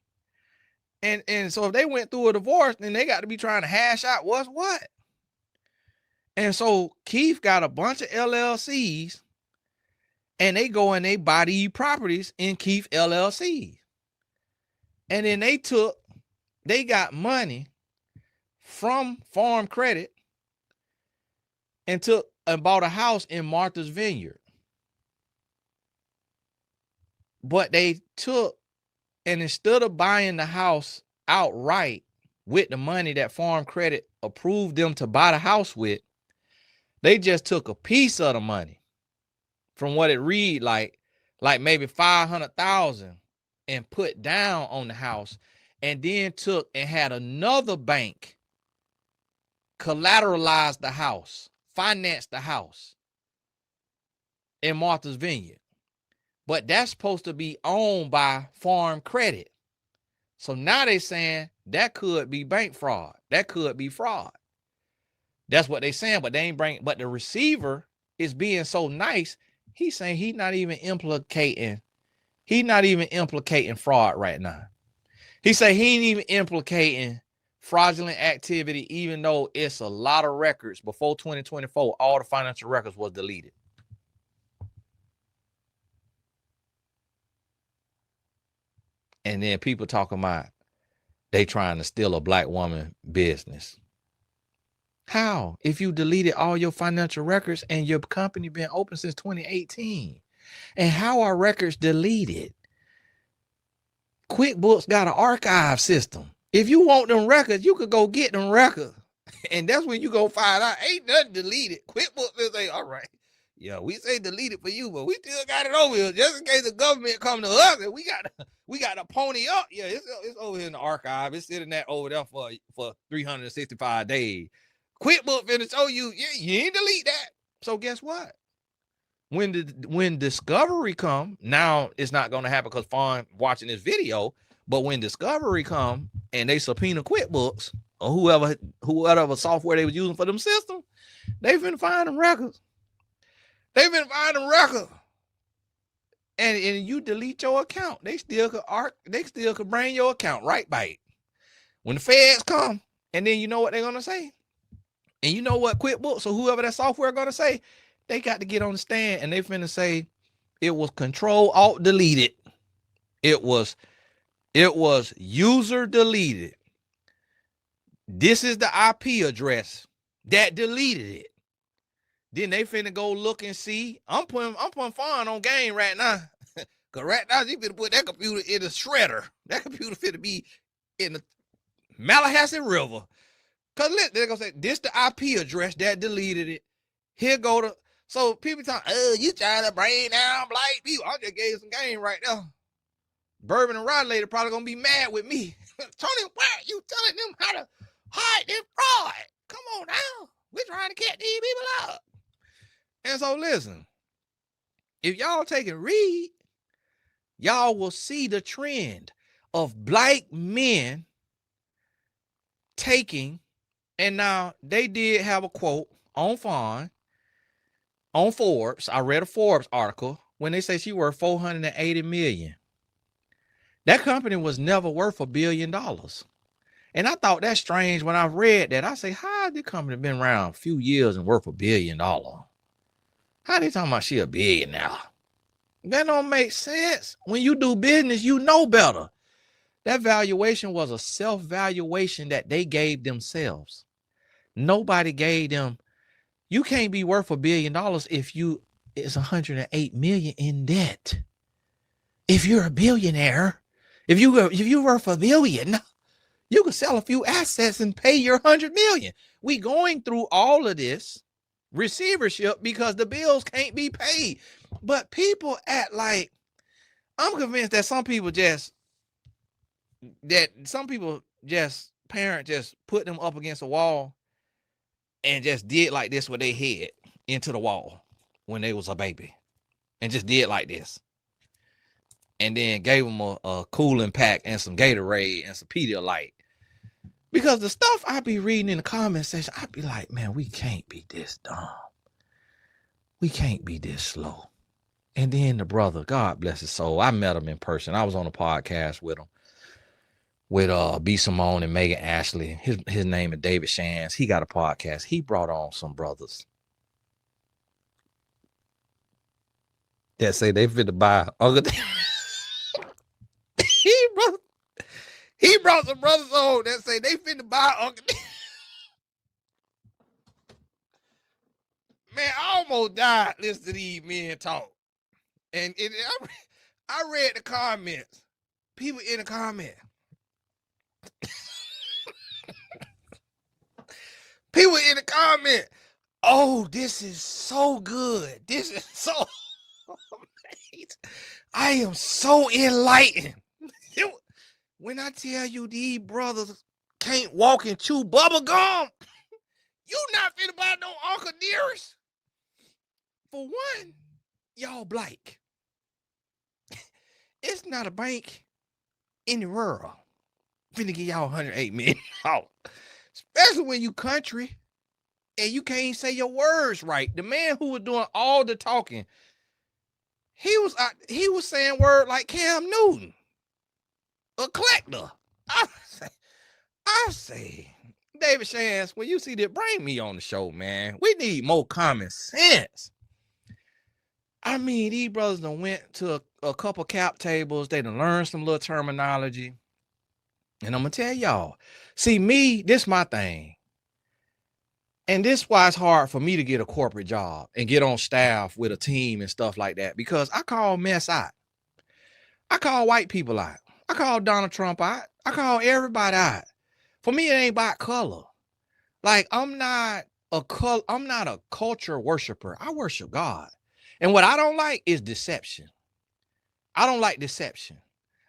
And so if they went through a divorce, then they got to be trying to hash out what's what. And so Keith got a bunch of LLCs and they go and they buy these properties in Keith LLC. And then they got money from Farm Credit and bought a house in Martha's Vineyard. But they and instead of buying the house outright with the money that Farm Credit approved them to buy the house with, they just took a piece of the money from what it read like maybe 500,000 and put down on the house, and then took and had another bank collateralize the house, finance the house in Martha's Vineyard. But that's supposed to be owned by Farm Credit. So now they saying that could be bank fraud. That could be fraud. That's what they saying, but they ain't but the receiver is being so nice. He's saying he's not even implicating fraud right now. He said he ain't even implicating fraudulent activity, even though it's a lot of records. Before 2024, all the financial records was deleted. And then people talking about they trying to steal a black woman business. How? If you deleted all your financial records and your company been open since 2018. And how are records deleted? QuickBooks got an archive system. If you want them records, you could go get them records. And that's when you go find out ain't nothing deleted. QuickBooks will say, all right, yeah, we say delete it for you, but we still got it over here just in case the government come to us and we got to pony up. Yeah, it's over here in the archive. It's sitting there over there for 365 days. QuickBooks finna show you, you ain't delete that. So guess what? When discovery come, now it's not going to happen because Fawn watching this video, but when discovery come and they subpoena QuickBooks or whoever software they was using for them systems, they finna find them records. And you delete your account, they still could bring your account right back. When the feds come, and then you know what they're gonna say? And you know what QuickBooks or whoever that software gonna say? They got to get on the stand and they finna say it was Control-Alt-Deleted. It was user deleted. This is the IP address that deleted it. Then they finna go look and see. I'm putting Fawn on game right now. Cause right now you finna put that computer in the shredder. That computer finna be in the Malahassee River. Cause look, they're gonna say this the IP address that deleted it. Here go to so people talking, oh, you trying to bring down black people. I just gave some game right now. Bourbon and Rod later probably gonna be mad with me. Tony, why are you telling them how to hide this fraud? Come on now. We're trying to catch these people up. And so listen, if y'all take and read, y'all will see the trend of black men taking And now they did have a quote on Forbes. I read a Forbes article when they say she worth 480 million. That company was never worth $1 billion. And I thought that's strange when I read that. I say, how this company been around a few years and worth $1 billion? How they talking about she a billionaire? That don't make sense. When you do business, you know better. That valuation was a self-valuation that they gave themselves. Nobody gave them. You can't be worth $1 billion if you is 108 million in debt. If you're a billionaire, if you worth $1 billion, you can sell a few assets and pay your 100 million. We going through all of this receivership because the bills can't be paid. But people act like, I'm convinced that some people just parents just put them up against a wall and just did like this with their head into the wall when they was a baby and just did like this. And then gave them a cooling pack and some Gatorade and some Pedialyte. Because the stuff I be reading in the comment section, I be like, man, we can't be this dumb. We can't be this slow. And then the brother, God bless his soul, I met him in person. I was on a podcast with him, with B. Simone and Megan Ashley. His name is David Shands. He got a podcast. He brought on some brothers that say they fit to buy Uncle. He brought some brothers on that say they finna buy Uncle. Man, I almost died listening to these men talk. And I read the comments. People in the comment. People in the comment. Oh, this is so good. This is so amazing. I am so enlightened. When I tell you these brothers can't walk and chew bubble gum, you not finna buy no Uncle Nearest. For one, y'all black. It's not a bank in the world finna give y'all 108 million. Especially when you country and you can't say your words right. The man who was doing all the talking, he was saying word like Cam Newton, a collector. I say, David Shands, when you see that, bring me on the show, man. We need more common sense. I mean, these brothers done went to a couple cap tables. They done learned some little terminology. And I'm going to tell y'all, see me, this my thing. And this is why it's hard for me to get a corporate job and get on staff with a team and stuff like that, because I call mess out. I call white people out. I call Donald Trump out. I call everybody out. For me, it ain't about color. Like, I'm not a culture worshiper. I worship God. And what I don't like is deception. I don't like deception.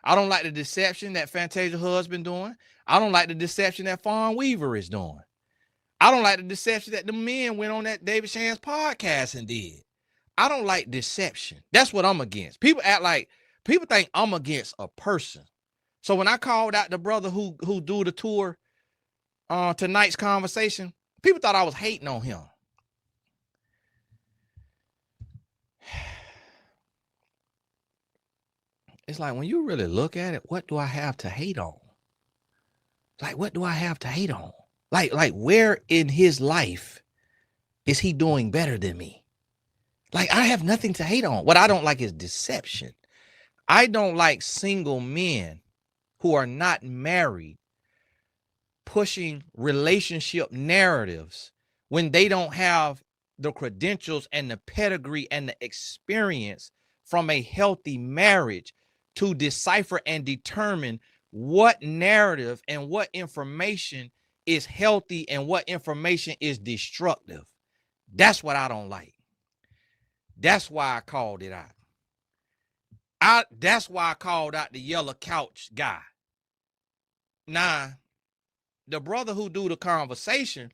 I don't like the deception that Fantasia husband doing. I don't like the deception that Fawn Weaver is doing. I don't like the deception that the men went on that David Shands podcast and did. I don't like deception. That's what I'm against. People think I'm against a person. So when I called out the brother who do the tour tonight's conversation, people thought I was hating on him. It's like, when you really look at it, what do I have to hate on? Like, what do I have to hate on? Like where in his life is he doing better than me? Like, I have nothing to hate on. What I don't like is deception. I don't like single men who are not married pushing relationship narratives when they don't have the credentials and the pedigree and the experience from a healthy marriage to decipher and determine what narrative and what information is healthy and what information is destructive. That's what I don't like. That's why I called it out. That's why I called out the yellow couch guy. Now, the brother who do the conversation,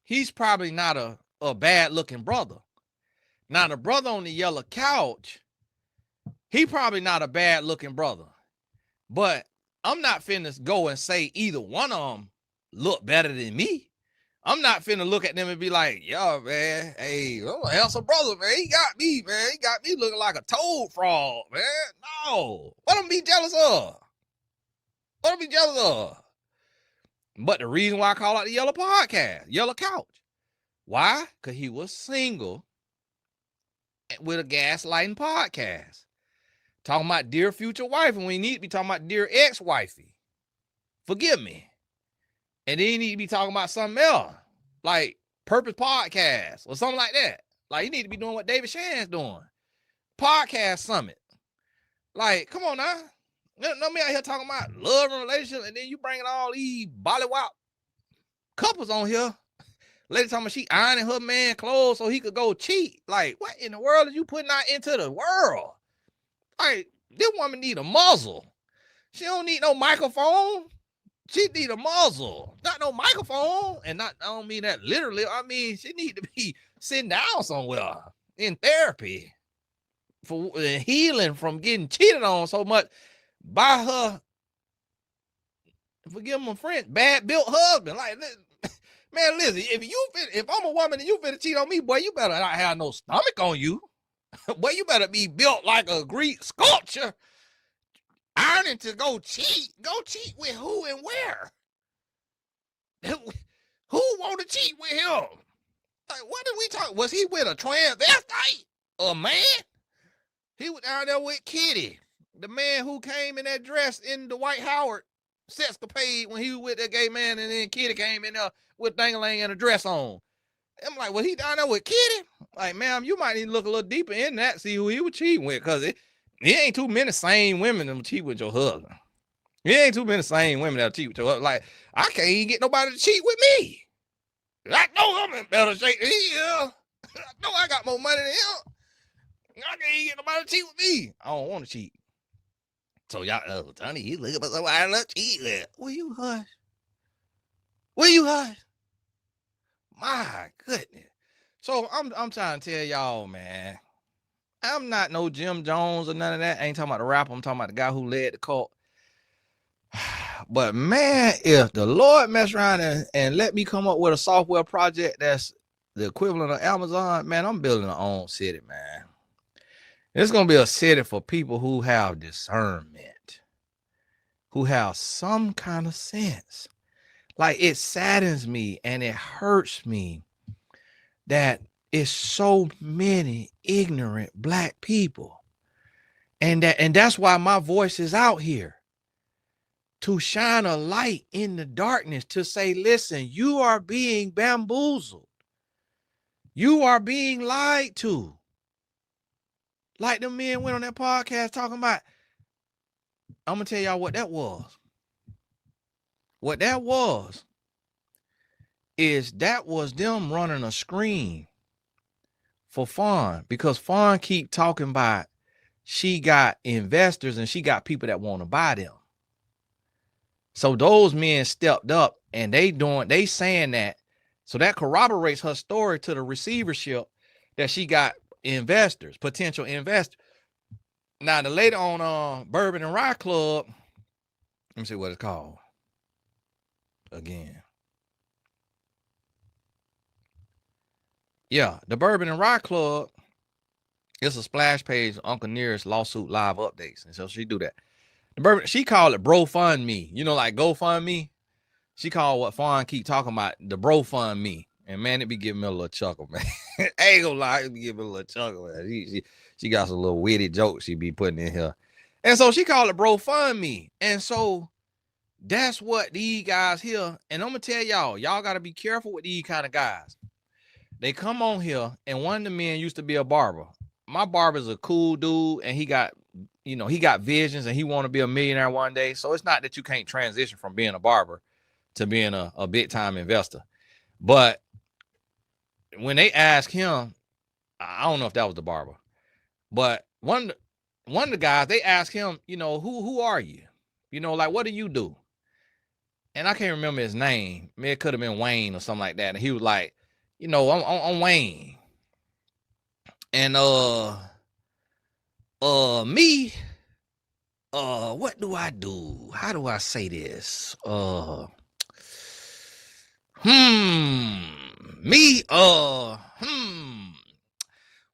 he's probably not a bad looking brother. Now, the brother on the yellow couch, he probably not a bad looking brother. But I'm not finna go and say either one of them look better than me. I'm not finna look at them and be like, yo, man, hey, I'm a handsome brother, man. He got me, man. He got me looking like a toad frog, man. No. What I'm be jealous of? What I'm be jealous of? But the reason why I call out the Yellow Podcast, Yellow Couch. Why? Because he was single with a gaslighting podcast. Talking about dear future wife, and we need to be talking about dear ex-wifey. Forgive me. And then you need to be talking about something else, like Purpose Podcast or something like that. Like, you need to be doing what David Shan's doing. Podcast Summit. Like, come on now. No me out here talking about love and relationship, and then you bringing all these bollywop couples on here. Lady talking about she ironing her man clothes so he could go cheat. Like, what in the world are you putting out into the world? Like, this woman need a muzzle. She don't need no microphone. She need a muzzle, not no microphone. And not, I don't mean that literally. I mean, she need to be sitting down somewhere in therapy for healing from getting cheated on so much by her, forgive my French, bad built husband. Like, man, listen, if I'm a woman and you finna cheat on me, boy, you better not have no stomach on you. Boy, you better be built like a Greek sculpture. Ironing to go cheat. Go cheat with who and where? Who want to cheat with him? Like, what did we talk? Was he with a transvestite? A man? He was down there with Kitty, the man who came in that dress in the White Howard sexcapade when he was with that gay man, and then Kitty came in there with dangling and a dress on. I'm like, well, he down there with Kitty? Like, ma'am, you might need to look a little deeper in that, see who he was cheating with, because it ain't too many same women that cheat with your husband. It ain't too many same women that cheat with your husband. Like, I can't even get nobody to cheat with me. I know I'm in better shape than he is. I know I got more money than him. I can't even get nobody to cheat with me. I don't want to cheat. So y'all, Tony, you look at somebody I love cheat with. Will you hush? Will you hush? My goodness. So I'm trying to tell y'all, man, I'm not no Jim Jones or none of that. I ain't talking about the rapper. I'm talking about the guy who led the cult. But man, if the Lord mess around and let me come up with a software project that's the equivalent of Amazon, man, I'm building my own city, man. It's going to be a city for people who have discernment, who have some kind of sense. Like, it saddens me and it hurts me that it's so many ignorant black people. And that's why my voice is out here, to shine a light in the darkness, to say, listen, you are being bamboozled. You are being lied to. Like the men went on that podcast talking about, I'm going to tell y'all what that was. What that was is that was them running a screen for Fawn, because Fawn keep talking about she got investors and she got people that want to buy them. So those men stepped up and they saying that. So that corroborates her story to the receivership that she got investors, potential investors. Now, the lady on Bourbon and Rye Club, let me see what it's called again. Yeah, the Bourbon and Rye Club is a splash page of Uncle Nearest lawsuit live updates. And so she do that. The Bourbon, she called it Bro Fund Me. You know, like GoFundMe. She called what Fawn keep talking about the Bro Fund Me. And man, it be giving me a little chuckle, man. I ain't gonna lie, it be giving me a little chuckle, man. She got some little witty jokes she be putting in here. And so she called it Bro Fund Me. And so that's what these guys here, and I'm gonna tell y'all got to be careful with these kind of guys. They come on here, and one of the men used to be a barber. My barber's a cool dude, and he got visions, and he want to be a millionaire one day. So it's not that you can't transition from being a barber to being a big time investor. But when they ask him, I don't know if that was the barber, but one of the guys, they asked him, who are you? Like, what do you do? And I can't remember his name. It could have been Wayne or something like that. And he was like, I'm Wayne. And me, what do I do? How do I say this? Me,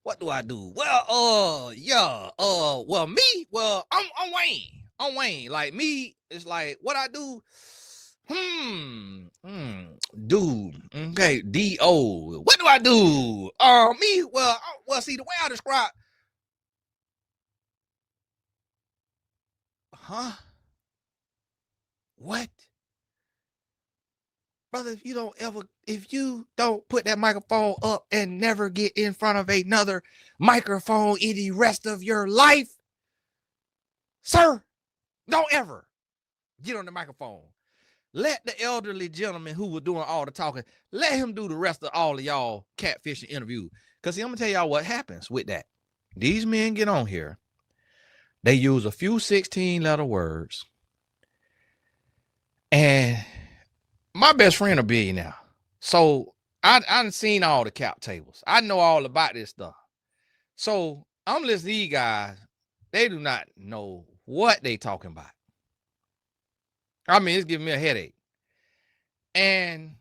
what do I do? Well, yeah, well, me, well, I'm Wayne. I'm Wayne. Like me, it's like what I do. Dude. Okay, D.O. What do I do? Me, well, see, the way I describe, huh? What? Brother, if you don't put that microphone up and never get in front of another microphone in the rest of your life, sir, don't ever get on the microphone. Let the elderly gentleman who was doing all the talking, let him do the rest of all of y'all catfishing interview. Because see, I'm going to tell y'all what happens with that. These men get on here. They use a few 16-letter words. And my best friend a billionaire. So I done seen all the cap tables. I know all about this stuff. So I'm listening to these guys. They do not know what they talking about. I mean, it's giving me a headache. And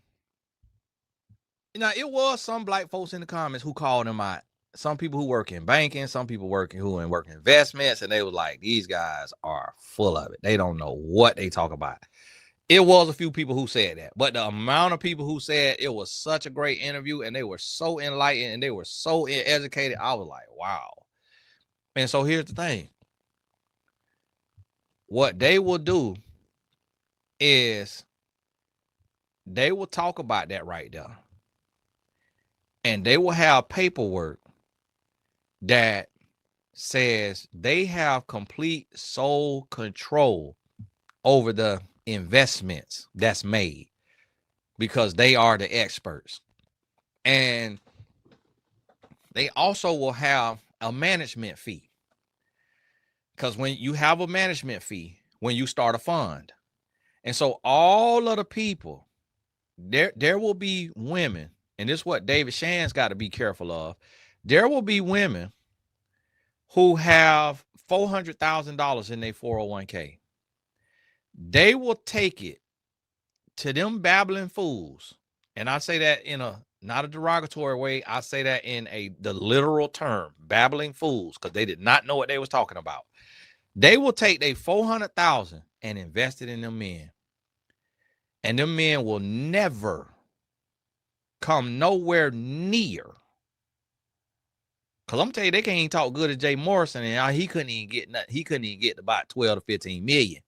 it was some black folks in the comments who called them out. Some people who work in banking, some people who work in investments, and they were like, these guys are full of it. They don't know what they talk about. It was a few people who said that, but the amount of people who said it was such a great interview and they were so enlightened and they were so educated, I was like, wow. And so here's the thing. What they will do is they will talk about that right there. And they will have paperwork that says they have complete sole control over the investments that's made because they are the experts. And they also will have a management fee. Because when you have a management fee, when you start a fund, and so all of the people, there will be women, and this is what David Shan's got to be careful of. There will be women who have $400,000 in their 401k. They will take it to them babbling fools. And I say that in a not a derogatory way. I say that in the literal term, babbling fools, because they did not know what they was talking about. They will take their 400,000 and invest it in them men. And them men will never come nowhere near. Because I'm telling you, they can't even talk good as Jay Morrison, and he couldn't even get nothing. He couldn't even get about 12 to 15 million.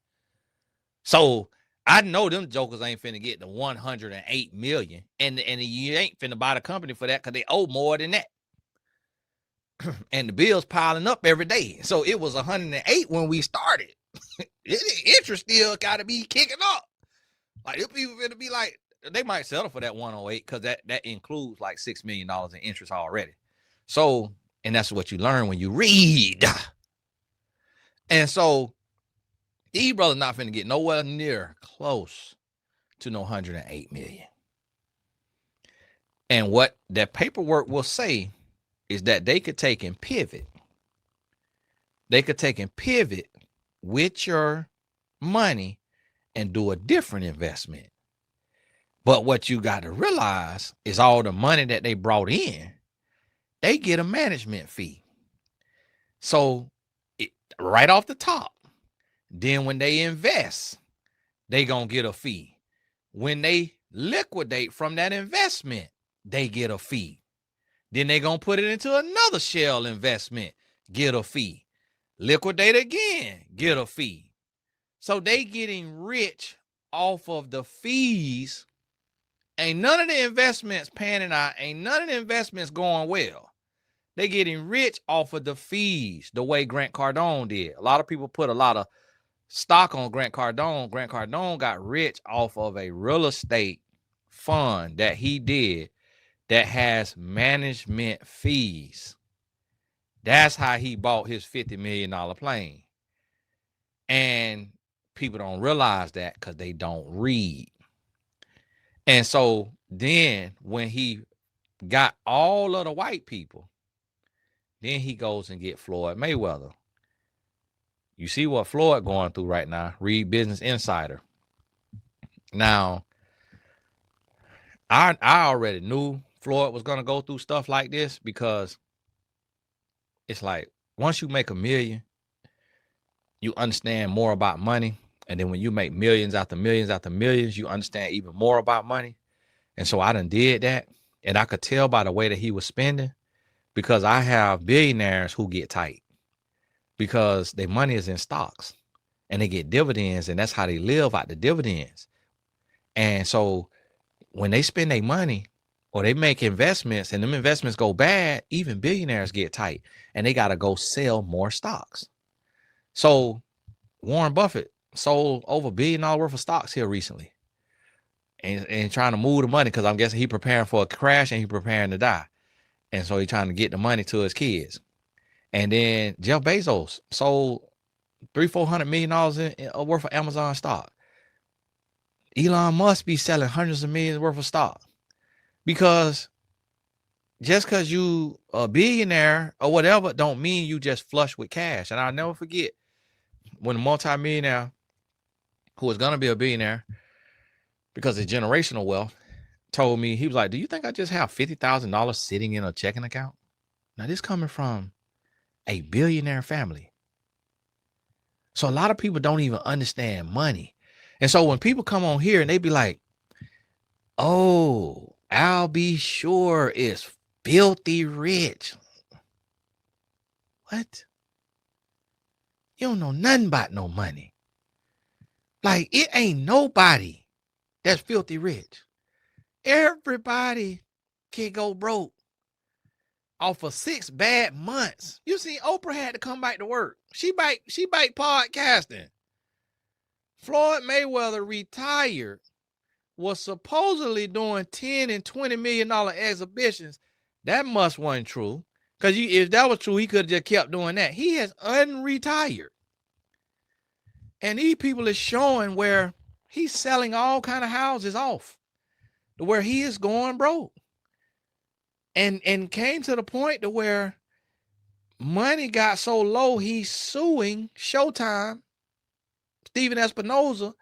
So I know them jokers ain't finna get the 108 million. And you ain't finna buy the company for that because they owe more than that. And the bills piling up every day. So it was 108 when we started. Interest still gotta be kicking up. Like if people finna be like, they might settle for that 108 because that includes like $6 million in interest already. So, and that's what you learn when you read. And so these brothers not finna get nowhere near close to no 108 million. And what that paperwork will say is that they could take and pivot. They could take and pivot with your money and do a different investment. But what you got to realize is all the money that they brought in, they get a management fee. So right off the top, then when they invest, they gonna get a fee. When they liquidate from that investment, they get a fee. Then they gonna put it into another shell investment, get a fee. Liquidate again, get a fee. So they getting rich off of the fees. Ain't none of the investments panning out. Ain't none of the investments going well. They getting rich off of the fees, the way Grant Cardone did. A lot of people put a lot of stock on Grant Cardone. Grant Cardone got rich off of a real estate fund that he did that has management fees. That's how he bought his $50 million plane. And people don't realize that because they don't read. And so then when he got all of the white people, then he goes and get Floyd Mayweather. You see what Floyd going through right now. Read Business Insider. Now, I already knew Floyd was gonna go through stuff like this, because it's like once you make $1 million, you understand more about money. And then when you make millions after millions after millions, you understand even more about money. And so I done did that. And I could tell by the way that he was spending, because I have billionaires who get tight because their money is in stocks and they get dividends, and that's how they live out the dividends. And so when they spend their money or they make investments and them investments go bad, even billionaires get tight and they got to go sell more stocks. So Warren Buffett sold over $1 billion worth of stocks here recently, and trying to move the money, because I'm guessing he preparing for a crash and he preparing to die. And so he's trying to get the money to his kids. And then Jeff Bezos sold $300-400 million worth of Amazon stock. Elon Musk be selling hundreds of millions worth of stock, because just because you a billionaire or whatever don't mean you just flush with cash. And I'll never forget when a multimillionaire who was gonna be a billionaire because of generational wealth told me, he was like, "Do you think I just have $50,000 sitting in a checking account?" Now this coming from a billionaire family. So a lot of people don't even understand money. And so when people come on here and they be like, "Oh, I'll be sure is filthy rich." What? You don't know nothing about no money. Like, it ain't nobody that's filthy rich. Everybody can go broke off of 6 bad months. You see, Oprah had to come back to work. She bite podcasting. Floyd Mayweather retired, was supposedly doing $10 and $20 million exhibitions. That must wasn't true. Because if that was true, he could have just kept doing that. He has unretired. And these people is showing where he's selling all kind of houses off to where he is going broke. And came to the point to where money got so low, he's suing Showtime, Steven Espinoza,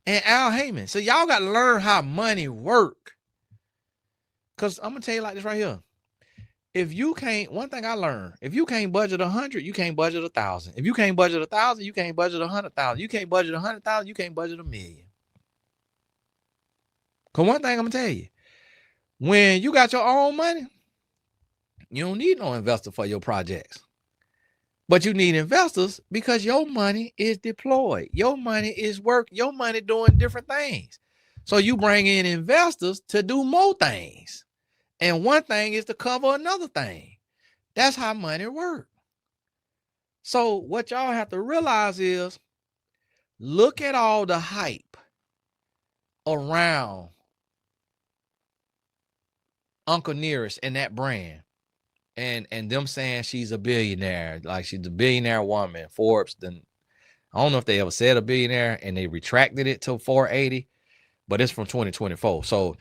and Al Heyman. So y'all got to learn how money work. Because I'm going to tell you like this right here. If you can't, one thing I learned, if you can't budget 100, you can't budget 1,000. If you can't budget 1,000, you can't budget 100,000. You can't budget 100,000, you can't budget 1,000,000. Because one thing I'm going to tell you, when you got your own money, you don't need no investor for your projects. But you need investors because your money is deployed. Your money is work. Your money doing different things. So you bring in investors to do more things. And one thing is to cover another thing. That's how money works. So what y'all have to realize is, look at all the hype around Uncle Nearest and that brand. And them saying she's a billionaire, like she's a billionaire woman. Forbes, then I don't know if they ever said a billionaire and they retracted it to 480, but it's from 2024. So,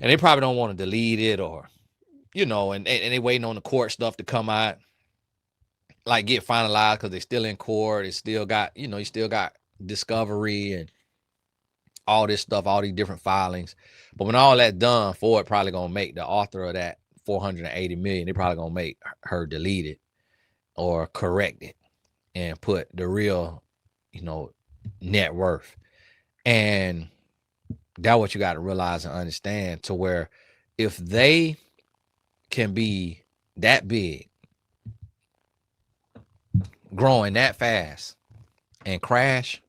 and they probably don't want to delete it, or, you know, and they waiting on the court stuff to come out, like get finalized, because they still in court. It still got, you know, you still got discovery and all this stuff, all these different filings. But when all that's done, Ford probably gonna make the author of that 480 million. They probably gonna make her delete it or correct it and put the real, you know, net worth. And that's what you got to realize and understand, to where if they can be that big, growing that fast, and crash,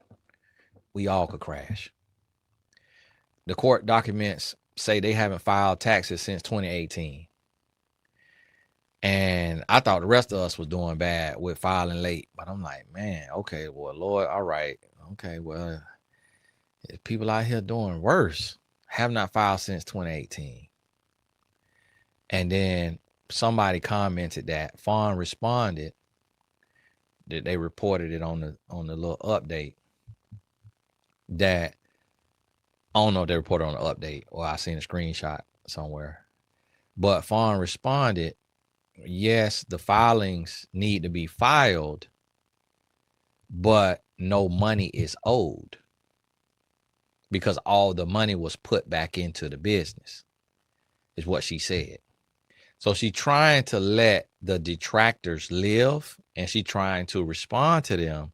we all could crash. The court documents say they haven't filed taxes since 2018. And I thought the rest of us was doing bad with filing late. But I'm like, man, okay, well, Lord, all right. Okay, well, people out here doing worse. Have not filed since 2018. And then somebody commented that. Fawn responded that they reported it on the little update. That, I don't know if they reported on the update or I seen a screenshot somewhere. But Fawn responded, yes, the filings need to be filed, but no money is owed. because all the money was put back into the business, is what she said. So she trying to let the detractors live, and she trying to respond to them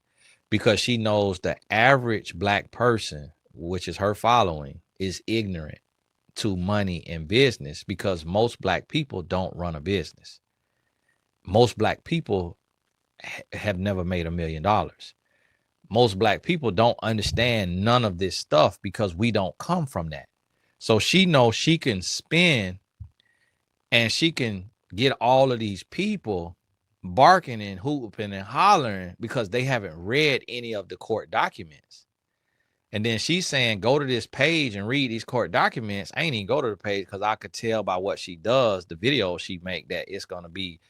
because she knows the average black person, which is her following, is ignorant to money and business, because most black people don't run a business. Most black people have never made $1 million. Most black people don't understand none of this stuff because we don't come from that. So she knows she can spin and she can get all of these people barking and hooping and hollering because they haven't read any of the court documents. And then she's saying, go to this page and read these court documents. I ain't even go to the page because I could tell by what she does, the video she make, that it's going to be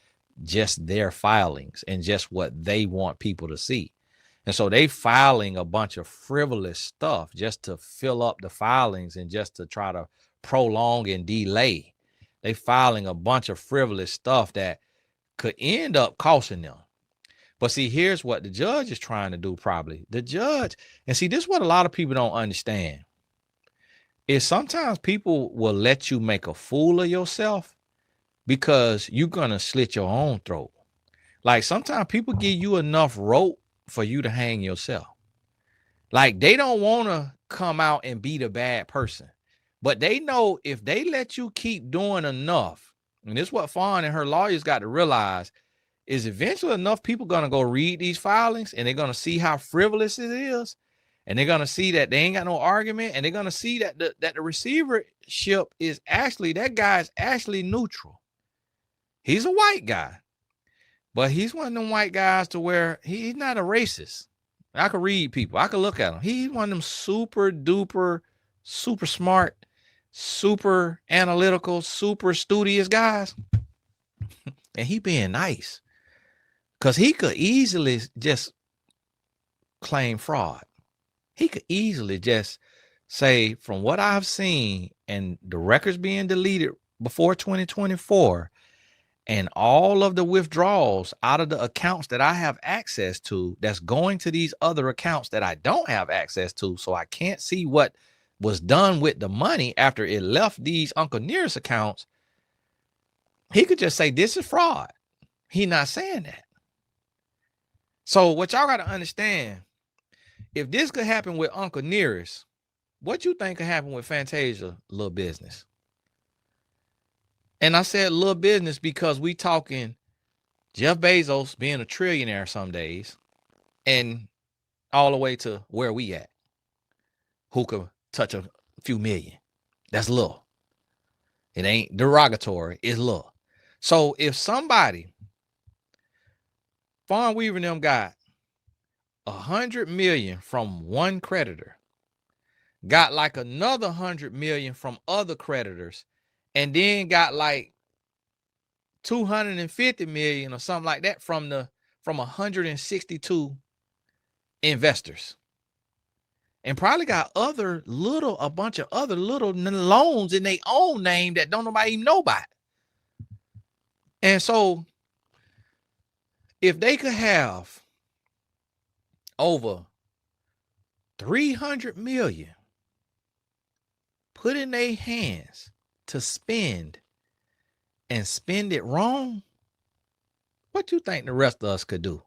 just their filings and just what they want people to see. And so they filing a bunch of frivolous stuff just to fill up the filings and just to try to prolong and delay. They filing a bunch of frivolous stuff that could end up costing them. But see, here's what the judge is trying to do probably. The judge, and see, this is what a lot of people don't understand, is sometimes people will let you make a fool of yourself because you're going to slit your own throat. Like sometimes people give you enough rope for you to hang yourself. Like they don't want to come out and be the bad person, but they know if they let you keep doing enough, and this is what Fawn and her lawyers got to realize, is eventually enough people going to go read these filings and they're going to see how frivolous it is. And they're going to see that they ain't got no argument. And they're going to see that the receivership is actually, that guy is actually neutral. He's a white guy, but he's one of them white guys to where he's not a racist. I could read people. I could look at him. He's one of them super duper, super smart, super analytical, super studious guys. And he being nice. Because he could easily just claim fraud. He could easily just say, from what I've seen and the records being deleted before 2024 and all of the withdrawals out of the accounts that I have access to, that's going to these other accounts that I don't have access to, so I can't see what was done with the money after it left these Uncle Nearest accounts. He could just say, this is fraud. He's not saying that. So what y'all got to understand, if this could happen with Uncle Nearest, what you think could happen with Fantasia Little Business? And I said little business because we talking Jeff Bezos being a trillionaire some days and all the way to where we at, who could touch a few million. That's little. It ain't derogatory. It's little. So if somebody, Fawn Weaver and them got 100 million from one creditor, got like another 100 million from other creditors, and then got like 250 million or something like that from 162 investors, and probably got a bunch of other little loans in their own name that don't nobody even know about. And so if they could have over 300 million put in their hands to spend and spend it wrong, what you think the rest of us could do?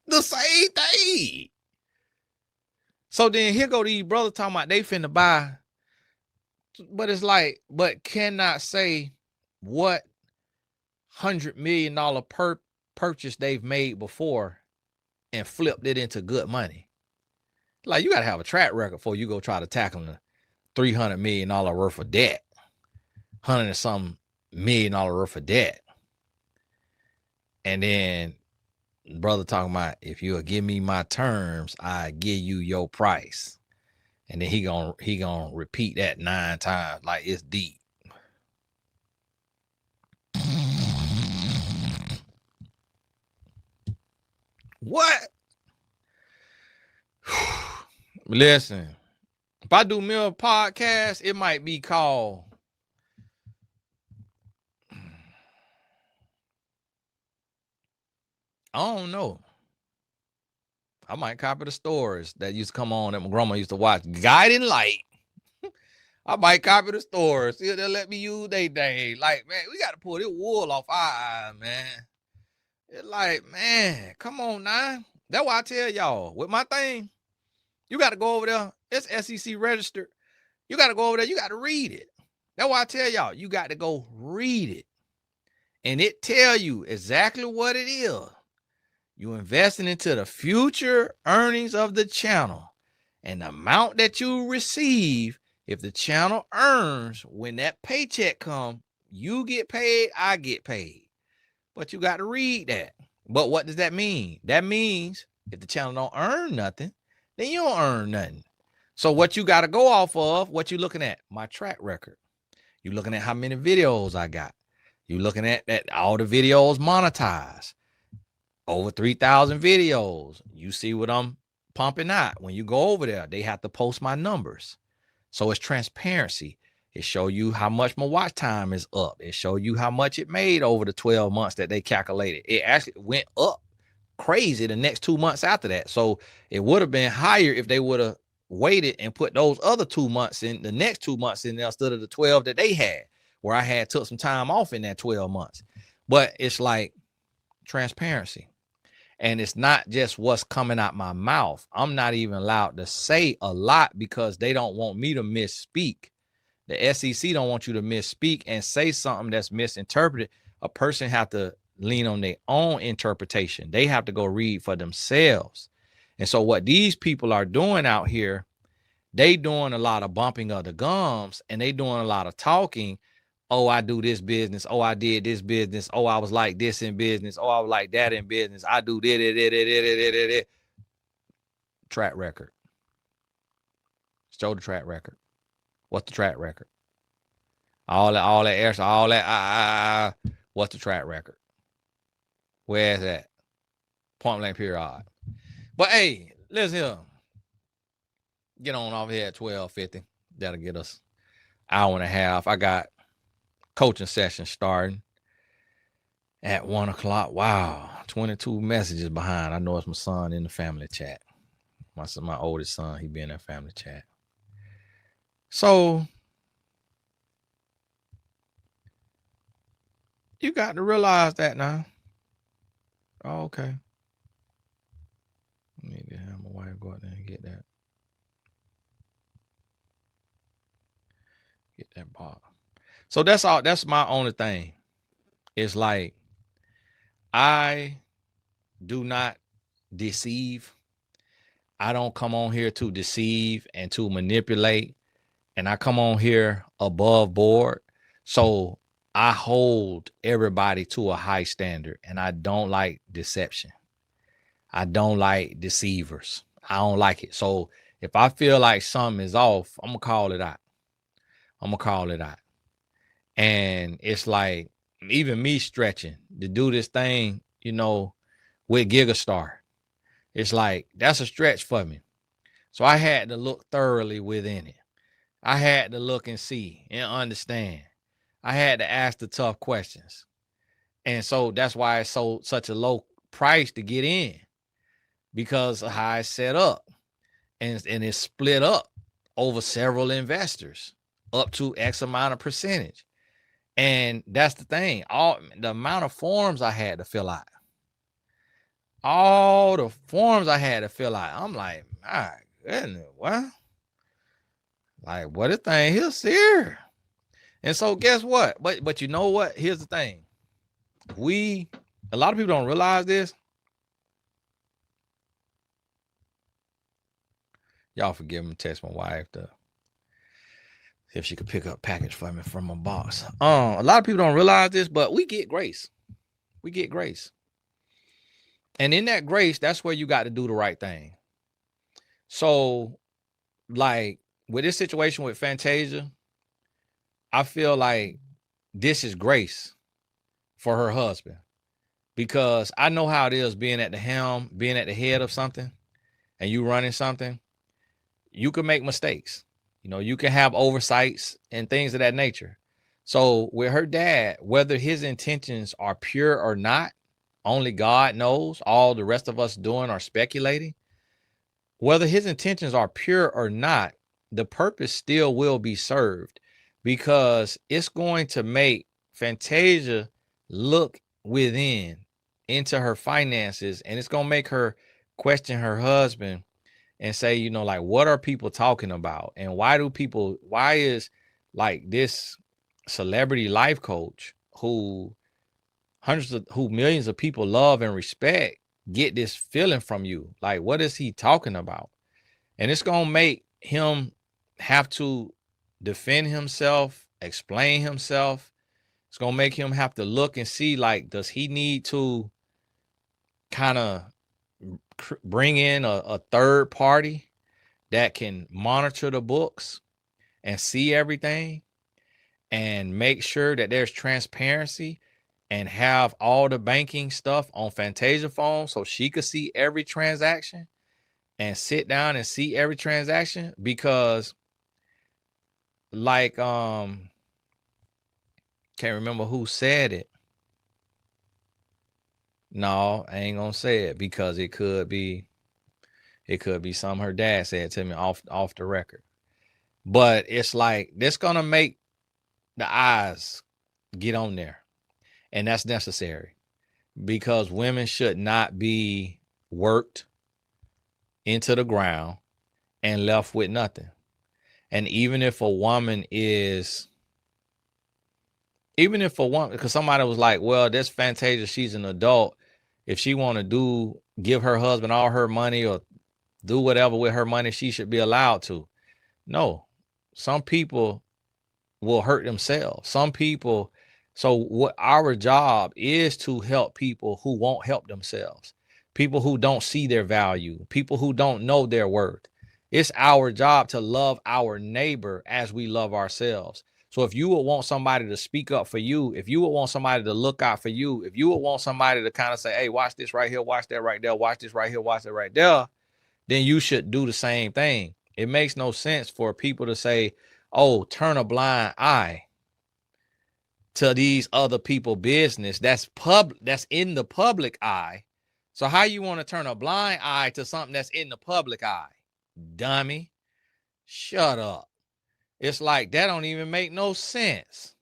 The same thing. So then here go these brothers talking about they finna buy, but it's like, but cannot say what $100 million purchase they've made before and flipped it into good money. Like, you got to have a track record before you go try to tackle a $300 million worth of debt, 100 and some $1 million worth of debt. And then brother talking about, if you'll give me my terms, I give you your price. And then he gonna repeat that 9 times like it's deep. What? Listen, if I do Mill podcast, it might be called I don't know. I might copy the stories that used to come on that my grandma used to watch. Guiding Light. I might copy the stories. See, they'll let me use they day. Like, man, we got to pull this wool off our eye, man. It's like, man, come on now. That's why I tell y'all, with my thing, you got to go over there. It's SEC registered. You got to go over there. You got to read it. That's why I tell y'all, you got to go read it. And it tell you exactly what it is. You investing into the future earnings of the channel. And the amount that you receive, if the channel earns, when that paycheck comes, you get paid, I get paid. But you got to read that. But what does that mean? That means if the channel don't earn nothing, then you don't earn nothing. So what you got to go off of, what you looking at? My track record. You looking at how many videos I got. You looking at that all the videos monetized. Over 3,000 videos. You see what I'm pumping out. When you go over there, they have to post my numbers. So it's transparency. It show you how much my watch time is up. It show you how much it made over the 12 months that they calculated. It actually went up crazy the next 2 months after that. So it would have been higher if they would have waited and put those other 2 months in, the next 2 months in there instead of the 12 that they had, where I had took some time off in that 12 months. But it's like transparency. And it's not just what's coming out my mouth. I'm not even allowed to say a lot because they don't want me to misspeak. The SEC don't want you to misspeak and say something that's misinterpreted. A person have to lean on their own interpretation. They have to go read for themselves. And so what these people are doing out here, they doing a lot of bumping of the gums and they doing a lot of talking. Oh, I do this business. Oh, I did this business. Oh, I was like this in business. Oh, I was like that in business. I do this. Track record. Show the track record. What's the track record? All that extra, all that. What's the track record? Where is that? Point blank period. But hey, let's get on over here at 12:50. That'll get us hour and a half. I got coaching session starting at 1 o'clock. Wow, 22 messages behind. I know it's my son in the family chat. My oldest son, he be in that family chat. So you got to realize that now. Oh, okay. I need to have my wife go out there and get that. Get that bottle. So that's all. That's my only thing. It's like I do not deceive. I don't come on here to deceive and to manipulate. And I come on here above board. So I hold everybody to a high standard. And I don't like deception. I don't like deceivers. I don't like it. So if I feel like something is off, I'm going to call it out. And it's like, even me stretching to do this thing, with Gigastar. It's like, that's a stretch for me. So I had to look thoroughly within it. I had to look and see and understand. I had to ask the tough questions. And so that's why it's such a low price to get in, because of how it's set up. And it's split up over several investors up to X amount of percentage. And that's the thing. The amount of forms I had to fill out. I'm like, my goodness, what? Like, what a thing he'll see. And so guess what? But you know what? Here's the thing. A lot of people don't realize this. Y'all forgive me, text my wife if she could pick up a package for me from my box. A lot of people don't realize this, but we get grace. And in that grace, that's where you got to do the right thing. So, like, with this situation with Fantasia, I feel like this is grace for her husband, because I know how it is being at the helm, being at the head of something, and you running something. You can make mistakes. You can have oversights and things of that nature. So with her dad, whether his intentions are pure or not, only God knows. All the rest of us doing are speculating. whether his intentions are pure or not, the purpose still will be served, because it's going to make Fantasia look within into her finances, and it's going to make her question her husband and say, you know, like, what are people talking about? And why is like this celebrity life coach who millions of people love and respect get this feeling from you? Like, what is he talking about? And it's going to make him have to defend himself, explain himself. It's going to make him have to look and see, like, does he need to kind of bring in a third party that can monitor the books and see everything and make sure that there's transparency, and have all the banking stuff on Fantasia phone so she could see every transaction and sit down and see every transaction? Because, like, can't remember who said it. No, I ain't gonna say it, because it could be something her dad said to me off the record. But it's like, this gonna make the eyes get on there, and that's necessary, because women should not be worked into the ground and left with nothing. And even if a woman, because somebody was like, well, this Fantasia, she's an adult. If she want to give her husband all her money or do whatever with her money, she should be allowed to. No, some people will hurt themselves. So what our job is to help people who won't help themselves, people who don't see their value, people who don't know their worth. It's our job to love our neighbor as we love ourselves. So if you would want somebody to speak up for you, if you would want somebody to look out for you, if you would want somebody to kind of say, hey, watch this right here, watch that right there, watch this right here, watch that right there, then you should do the same thing. It makes no sense for people to say, oh, turn a blind eye to these other people business that's in the public eye. So how you want to turn a blind eye to something that's in the public eye? Dummy. Shut up. It's like, that don't even make no sense.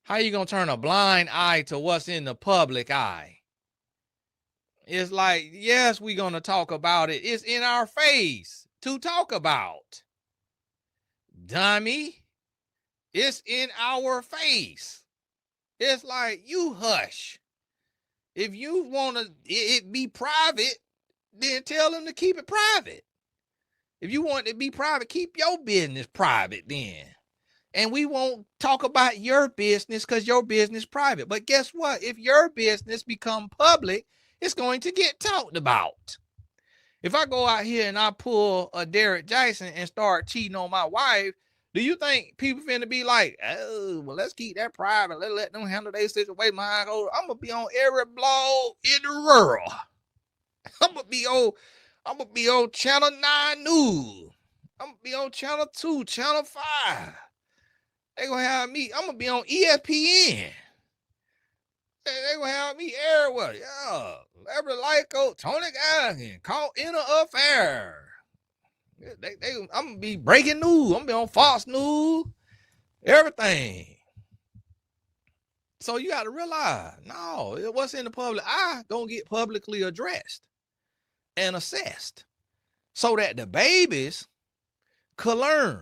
How you gonna turn a blind eye to what's in the public eye? It's like, yes, we're gonna talk about it. It's in our face to talk about. Dummy. It's in our face. It's like, you hush. If you want it be private, then tell them to keep it private. If you want it to be private, keep your business private then. And we won't talk about your business because your business private. But guess what? If your business become public, it's going to get talked about. If I go out here and I pull a Derek Jackson and start cheating on my wife, do you think people finna be like, oh, well, let's keep that private. Let them handle their situation. I'm going to be on every blog in the world. I'm going to be on Channel 9 News. I'm going to be on Channel 2, Channel 5. They going to have me. I'm going to be on ESPN. They going to have me everywhere. Yeah. Every life coach, Tony Gallagher, caught in an affair. I'm going to be breaking news. I'm going to be on Fox News. Everything. So you got to realize, no, what's in the public eye going to get publicly addressed and assessed so that the babies could learn,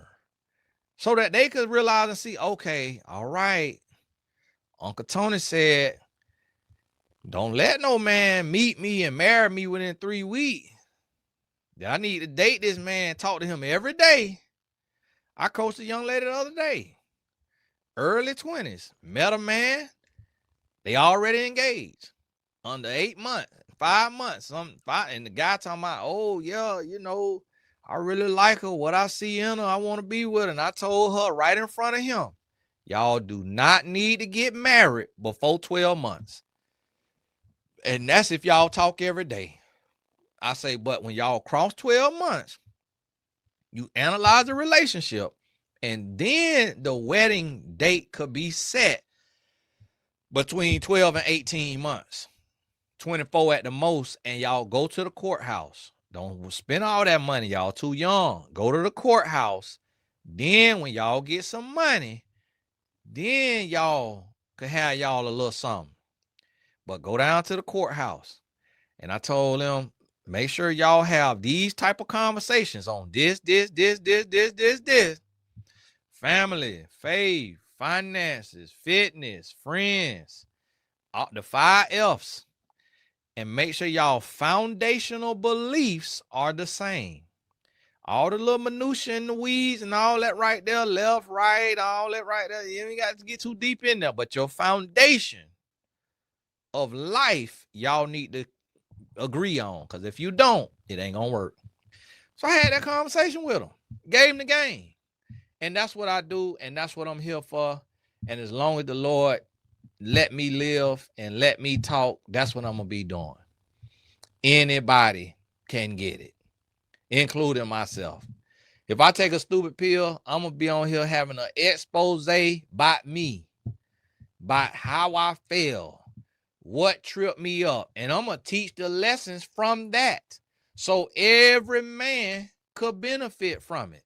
so that they could realize and see, okay, all right, Uncle Tony said, don't let no man meet me and marry me within 3 weeks. I need to date this man, talk to him every day. I coached a young lady the other day, early 20s, met a man, they already engaged, under 8 months, 5 months, and the guy talking about, oh yeah, you know, I really like her, what I see in her, I want to be with her. And I told her right in front of him, y'all do not need to get married before 12 months. And that's if y'all talk every day. I say, but when y'all cross 12 months, you analyze the relationship, and then the wedding date could be set between 12 and 18 months, 24 at the most, and y'all go to the courthouse Don't spend all that money. Y'all too young. Go to the courthouse. Then when y'all get some money, then y'all can have y'all a little something. But go down to the courthouse. And I told them, make sure y'all have these type of conversations on this. Family, faith, finances, fitness, friends, the 5 F's. And make sure y'all foundational beliefs are the same. All the little minutia in the weeds and all that right there, left, right, all that right there. You ain't got to get too deep in there. But your foundation of life, y'all need to agree on. Because if you don't, it ain't going to work. So I had that conversation with him. Gave him the game. And that's what I do. And that's what I'm here for. And as long as the Lord let me live and let me talk, that's what I'm going to be doing. Anybody can get it, including myself. If I take a stupid pill, I'm going to be on here having an expose about me, about how I feel, what tripped me up. And I'm going to teach the lessons from that. So every man could benefit from it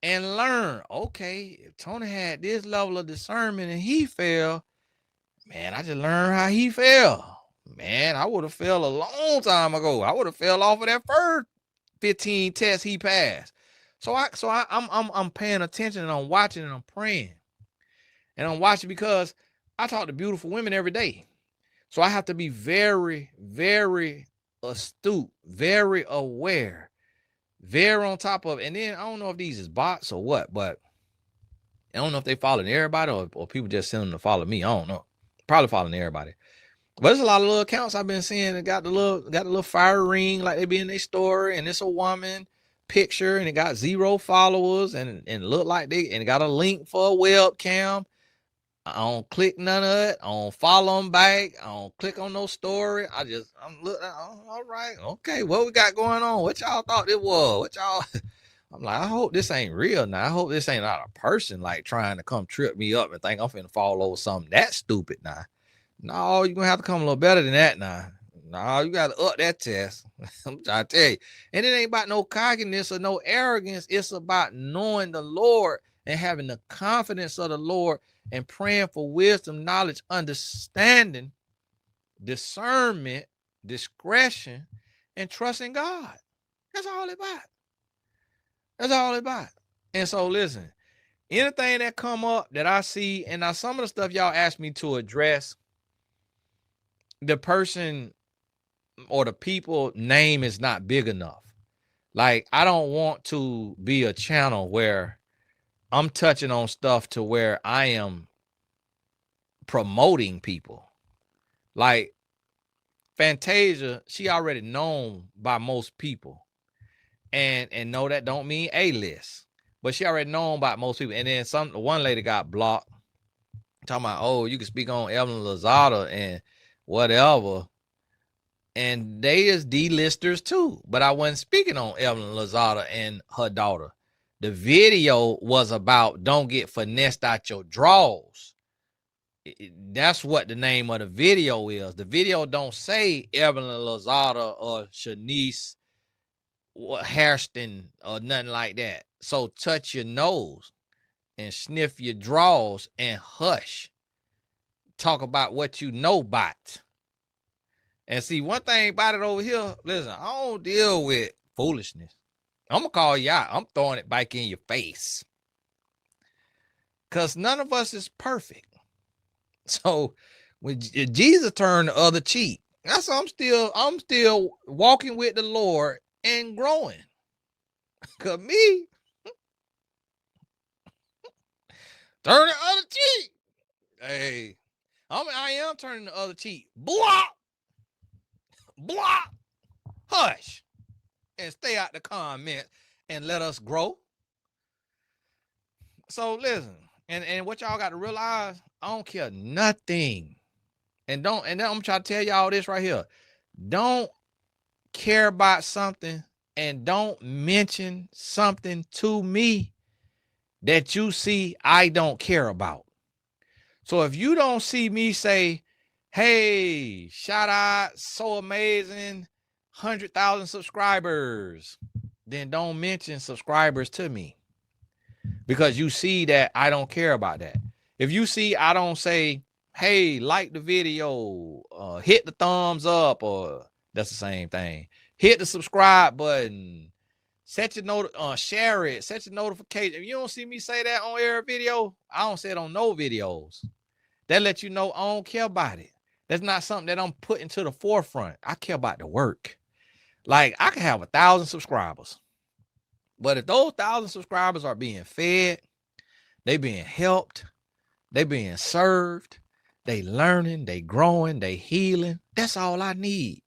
and learn, okay, if Tony had this level of discernment and he fell, man, I just learned how he fell. Man, I would have fell a long time ago. I would have fell off of that first 15 tests he passed. So I'm paying attention and I'm watching and I'm praying. And I'm watching because I talk to beautiful women every day. So I have to be very, very astute, very aware, very on top of it. And then I don't know if these is bots or what, but I don't know if they following everybody or people just send them to follow me. I don't know. Probably following everybody. But there's a lot of little accounts I've been seeing that got the little fire ring like they be in their story, and it's a woman picture and it got 0 followers and look like they got a link for a webcam. I don't click none of it. I don't follow them back. I don't click on no story. I'm looking, all right, okay, what we got going on? What y'all thought it was? What y'all? I'm like, I hope this ain't real now. I hope this ain't not a person like trying to come trip me up and think I'm finna fall over something that stupid now. No, you're going to have to come a little better than that now. No, you got to up that test. I'm trying to tell you. And it ain't about no cockiness or no arrogance. It's about knowing the Lord and having the confidence of the Lord and praying for wisdom, knowledge, understanding, discernment, discretion, and trusting God. That's all it's about. That's all it's about. And so listen, anything that come up that I see, and now some of the stuff y'all asked me to address, the person or the people name is not big enough. Like, I don't want to be a channel where I'm touching on stuff to where I am promoting people. Like Fantasia, she already known by most people. And no, that don't mean A-list. But she already known by most people. And then one lady got blocked. Talking about, oh, you can speak on Evelyn Lozada and whatever. And they is D-listers too. But I wasn't speaking on Evelyn Lozada and her daughter. The video was about don't get finessed out your drawers. That's what the name of the video is. The video don't say Evelyn Lozada or Shanice Hairston or nothing like that. So touch your nose and sniff your drawers and hush. Talk about what you know about. And see, one thing about it over here, listen, I don't deal with foolishness. I'm going to call you out. I'm throwing it back in your face. Because none of us is perfect. So when Jesus turned the other cheek, that's I'm still walking with the Lord and growing. Because me, turn the other cheek. Hey, I am turning the other cheek. Block. Hush. And stay out the comments and let us grow. So listen, and what y'all got to realize, I don't care nothing. And then I'm trying to tell y'all this right here. Don't care about something and don't mention something to me that you see I don't care about. So if you don't see me say, hey, shout out, so amazing, 100,000 subscribers, then don't mention subscribers to me, because you see that I don't care about that. If you see I don't say, hey, like the video, hit the thumbs up, or that's the same thing, hit the subscribe button, set your share it, set your notification. If you don't see me say that on every video, I don't say it on no videos. That lets you know I don't care about it. That's not something that I'm putting to the forefront. I care about the work. Like, I can have 1,000 subscribers, but if those 1,000 subscribers are being fed, they being helped, they being served, they learning, they growing, they healing, that's all I need.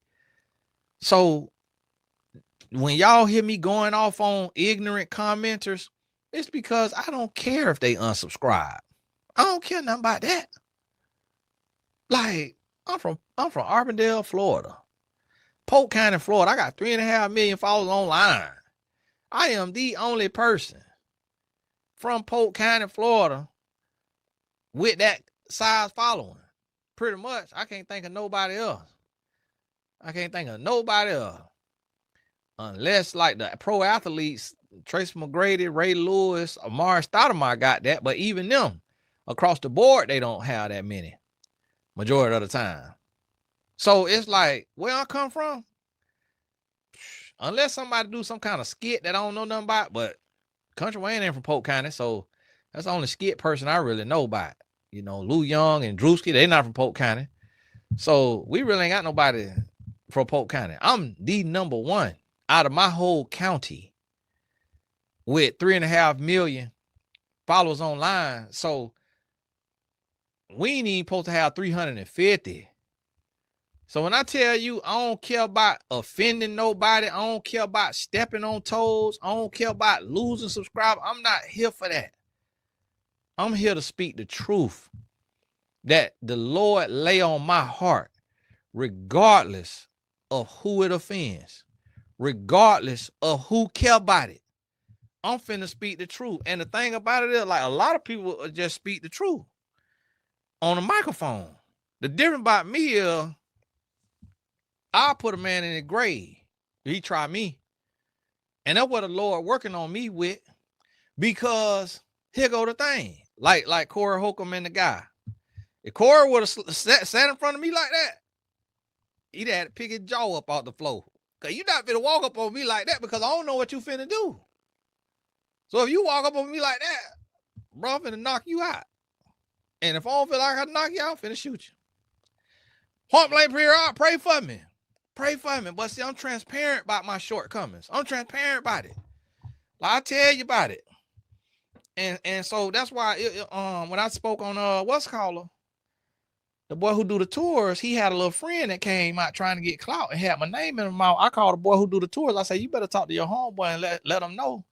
So when y'all hear me going off on ignorant commenters, it's because I don't care if they unsubscribe. I don't care nothing about that. Like, I'm from Arbondale, Florida. Polk County, Florida. I got 3.5 million followers online. I am the only person from Polk County, Florida with that size following. Pretty much. I can't think of nobody else. Unless like the pro athletes, Tracy McGrady, Ray Lewis, Amari Stoudemire got that. But even them, across the board, they don't have that many. Majority of the time. So it's like, where I come from, unless somebody do some kind of skit that I don't know nothing about, but Country Wayne ain't from Polk County, so that's the only skit person I really know about. You know, Lou Young and Drewski, they not from Polk County. So we really ain't got nobody from Polk County. I'm the number one out of my whole county with 3.5 million followers online. So we ain't even supposed to have 350. So when I tell you I don't care about offending nobody, I don't care about stepping on toes, I don't care about losing subscribers, I'm not here for that. I'm here to speak the truth that the Lord lay on my heart, regardless of who it offends, regardless of who care about it. I'm finna speak the truth. And the thing about it is, like, a lot of people just speak the truth on a microphone. The difference about me is, I'll put a man in the grave if he try me. And that's what the Lord working on me with, because here go the thing. Like Corey Holcomb and the guy. If Corey would have sat in front of me like that, he'd had to pick his jaw up off the floor. Because you're not finna walk up on me like that, because I don't know what you finna do. So if you walk up on me like that, bro, I'm finna knock you out. And if I don't feel like I knock you out, I'm finna shoot you. Point blank period, pray for me. Pray for me. But see, I'm transparent about my shortcomings. I'm transparent about it. Like, I tell you about it. And so that's why when I spoke on the boy who do the tours, he had a little friend that came out trying to get clout and had my name in his mouth. I called the boy who do the tours. I said, you better talk to your homeboy and let him know.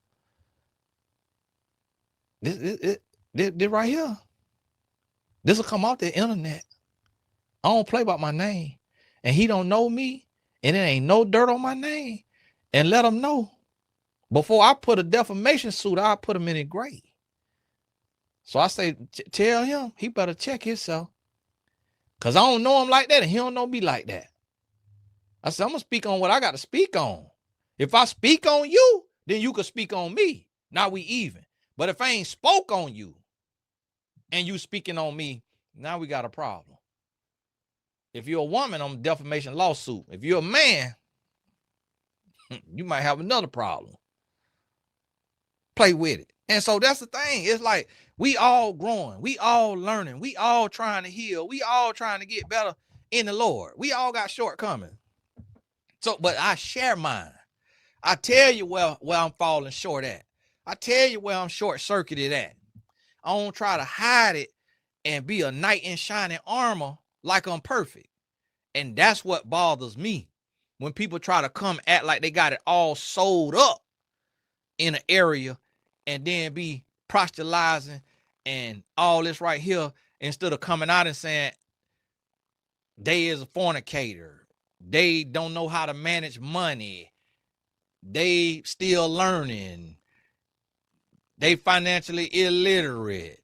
This right here. This will come off the internet. I don't play about my name. And he don't know me. And there ain't no dirt on my name. And let him know. Before I put a defamation suit, I'll put him in a grave. So I say, tell him he better check himself. Because I don't know him like that, and he don't know me like that. I said, I'm going to speak on what I got to speak on. If I speak on you, then you can speak on me. Now we even. But if I ain't spoke on you, and you speaking on me, now we got a problem. If you're a woman, I'm a defamation lawsuit. If you're a man, you might have another problem. Play with it. And so that's the thing. It's like, we all growing. We all learning. We all trying to heal. We all trying to get better in the Lord. We all got shortcomings. So, but I share mine. I tell you where I'm falling short at. I tell you where I'm short-circuited at. I don't try to hide it and be a knight in shining armor like I'm perfect. And that's what bothers me. When people try to come act like they got it all sold up in an area and then be proselytizing and all this right here, instead of coming out and saying they is a fornicator, they don't know how to manage money, they still learning, they financially illiterate,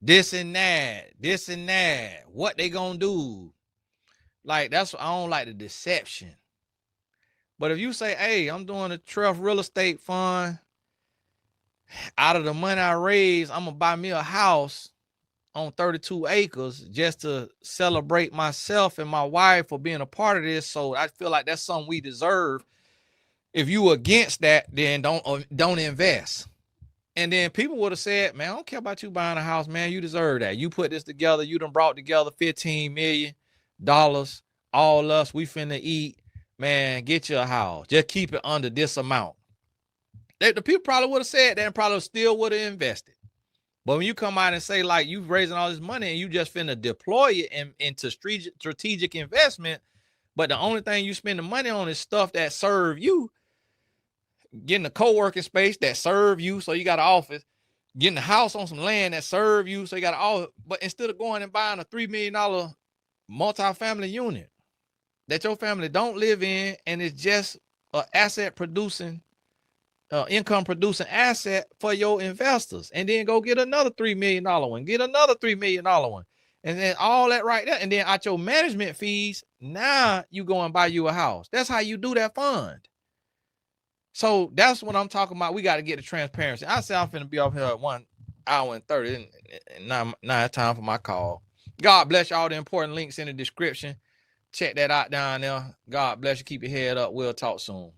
this and that, what they gonna do. Like, that's what I don't like, the deception. But if you say, hey, I'm doing a Treff real estate fund, out of the money I raise, I'm gonna buy me a house on 32 acres just to celebrate myself and my wife for being a part of this. So I feel like that's something we deserve. If you against that, then don't invest. And then people would have said, man, I don't care about you buying a house, man. You deserve that. You put this together. You done brought together $15 million. All us, we finna eat. Man, get you a house. Just keep it under this amount. The people probably would have said that and probably still would have invested. But when you come out and say, like, you raising all this money and you just finna deploy it into strategic investment, but the only thing you spend the money on is stuff that serve you, getting a co-working space that serve you, so you got an office, getting a house on some land that serve you, so you got all. But instead of going and buying a $3 million multifamily unit that your family don't live in, and it's just an asset producing, income producing asset for your investors, and then go get another $3 million one, get another $3 million one, and then all that right there, and then out your management fees, now you go and buy you a house. That's how you do that fund. So that's what I'm talking about. We got to get the transparency. I say I'm finna be up here at 1 hour and 30, and now it's time for my call. God bless you. All the important links in the description. Check that out down there. God bless you. Keep your head up. We'll talk soon.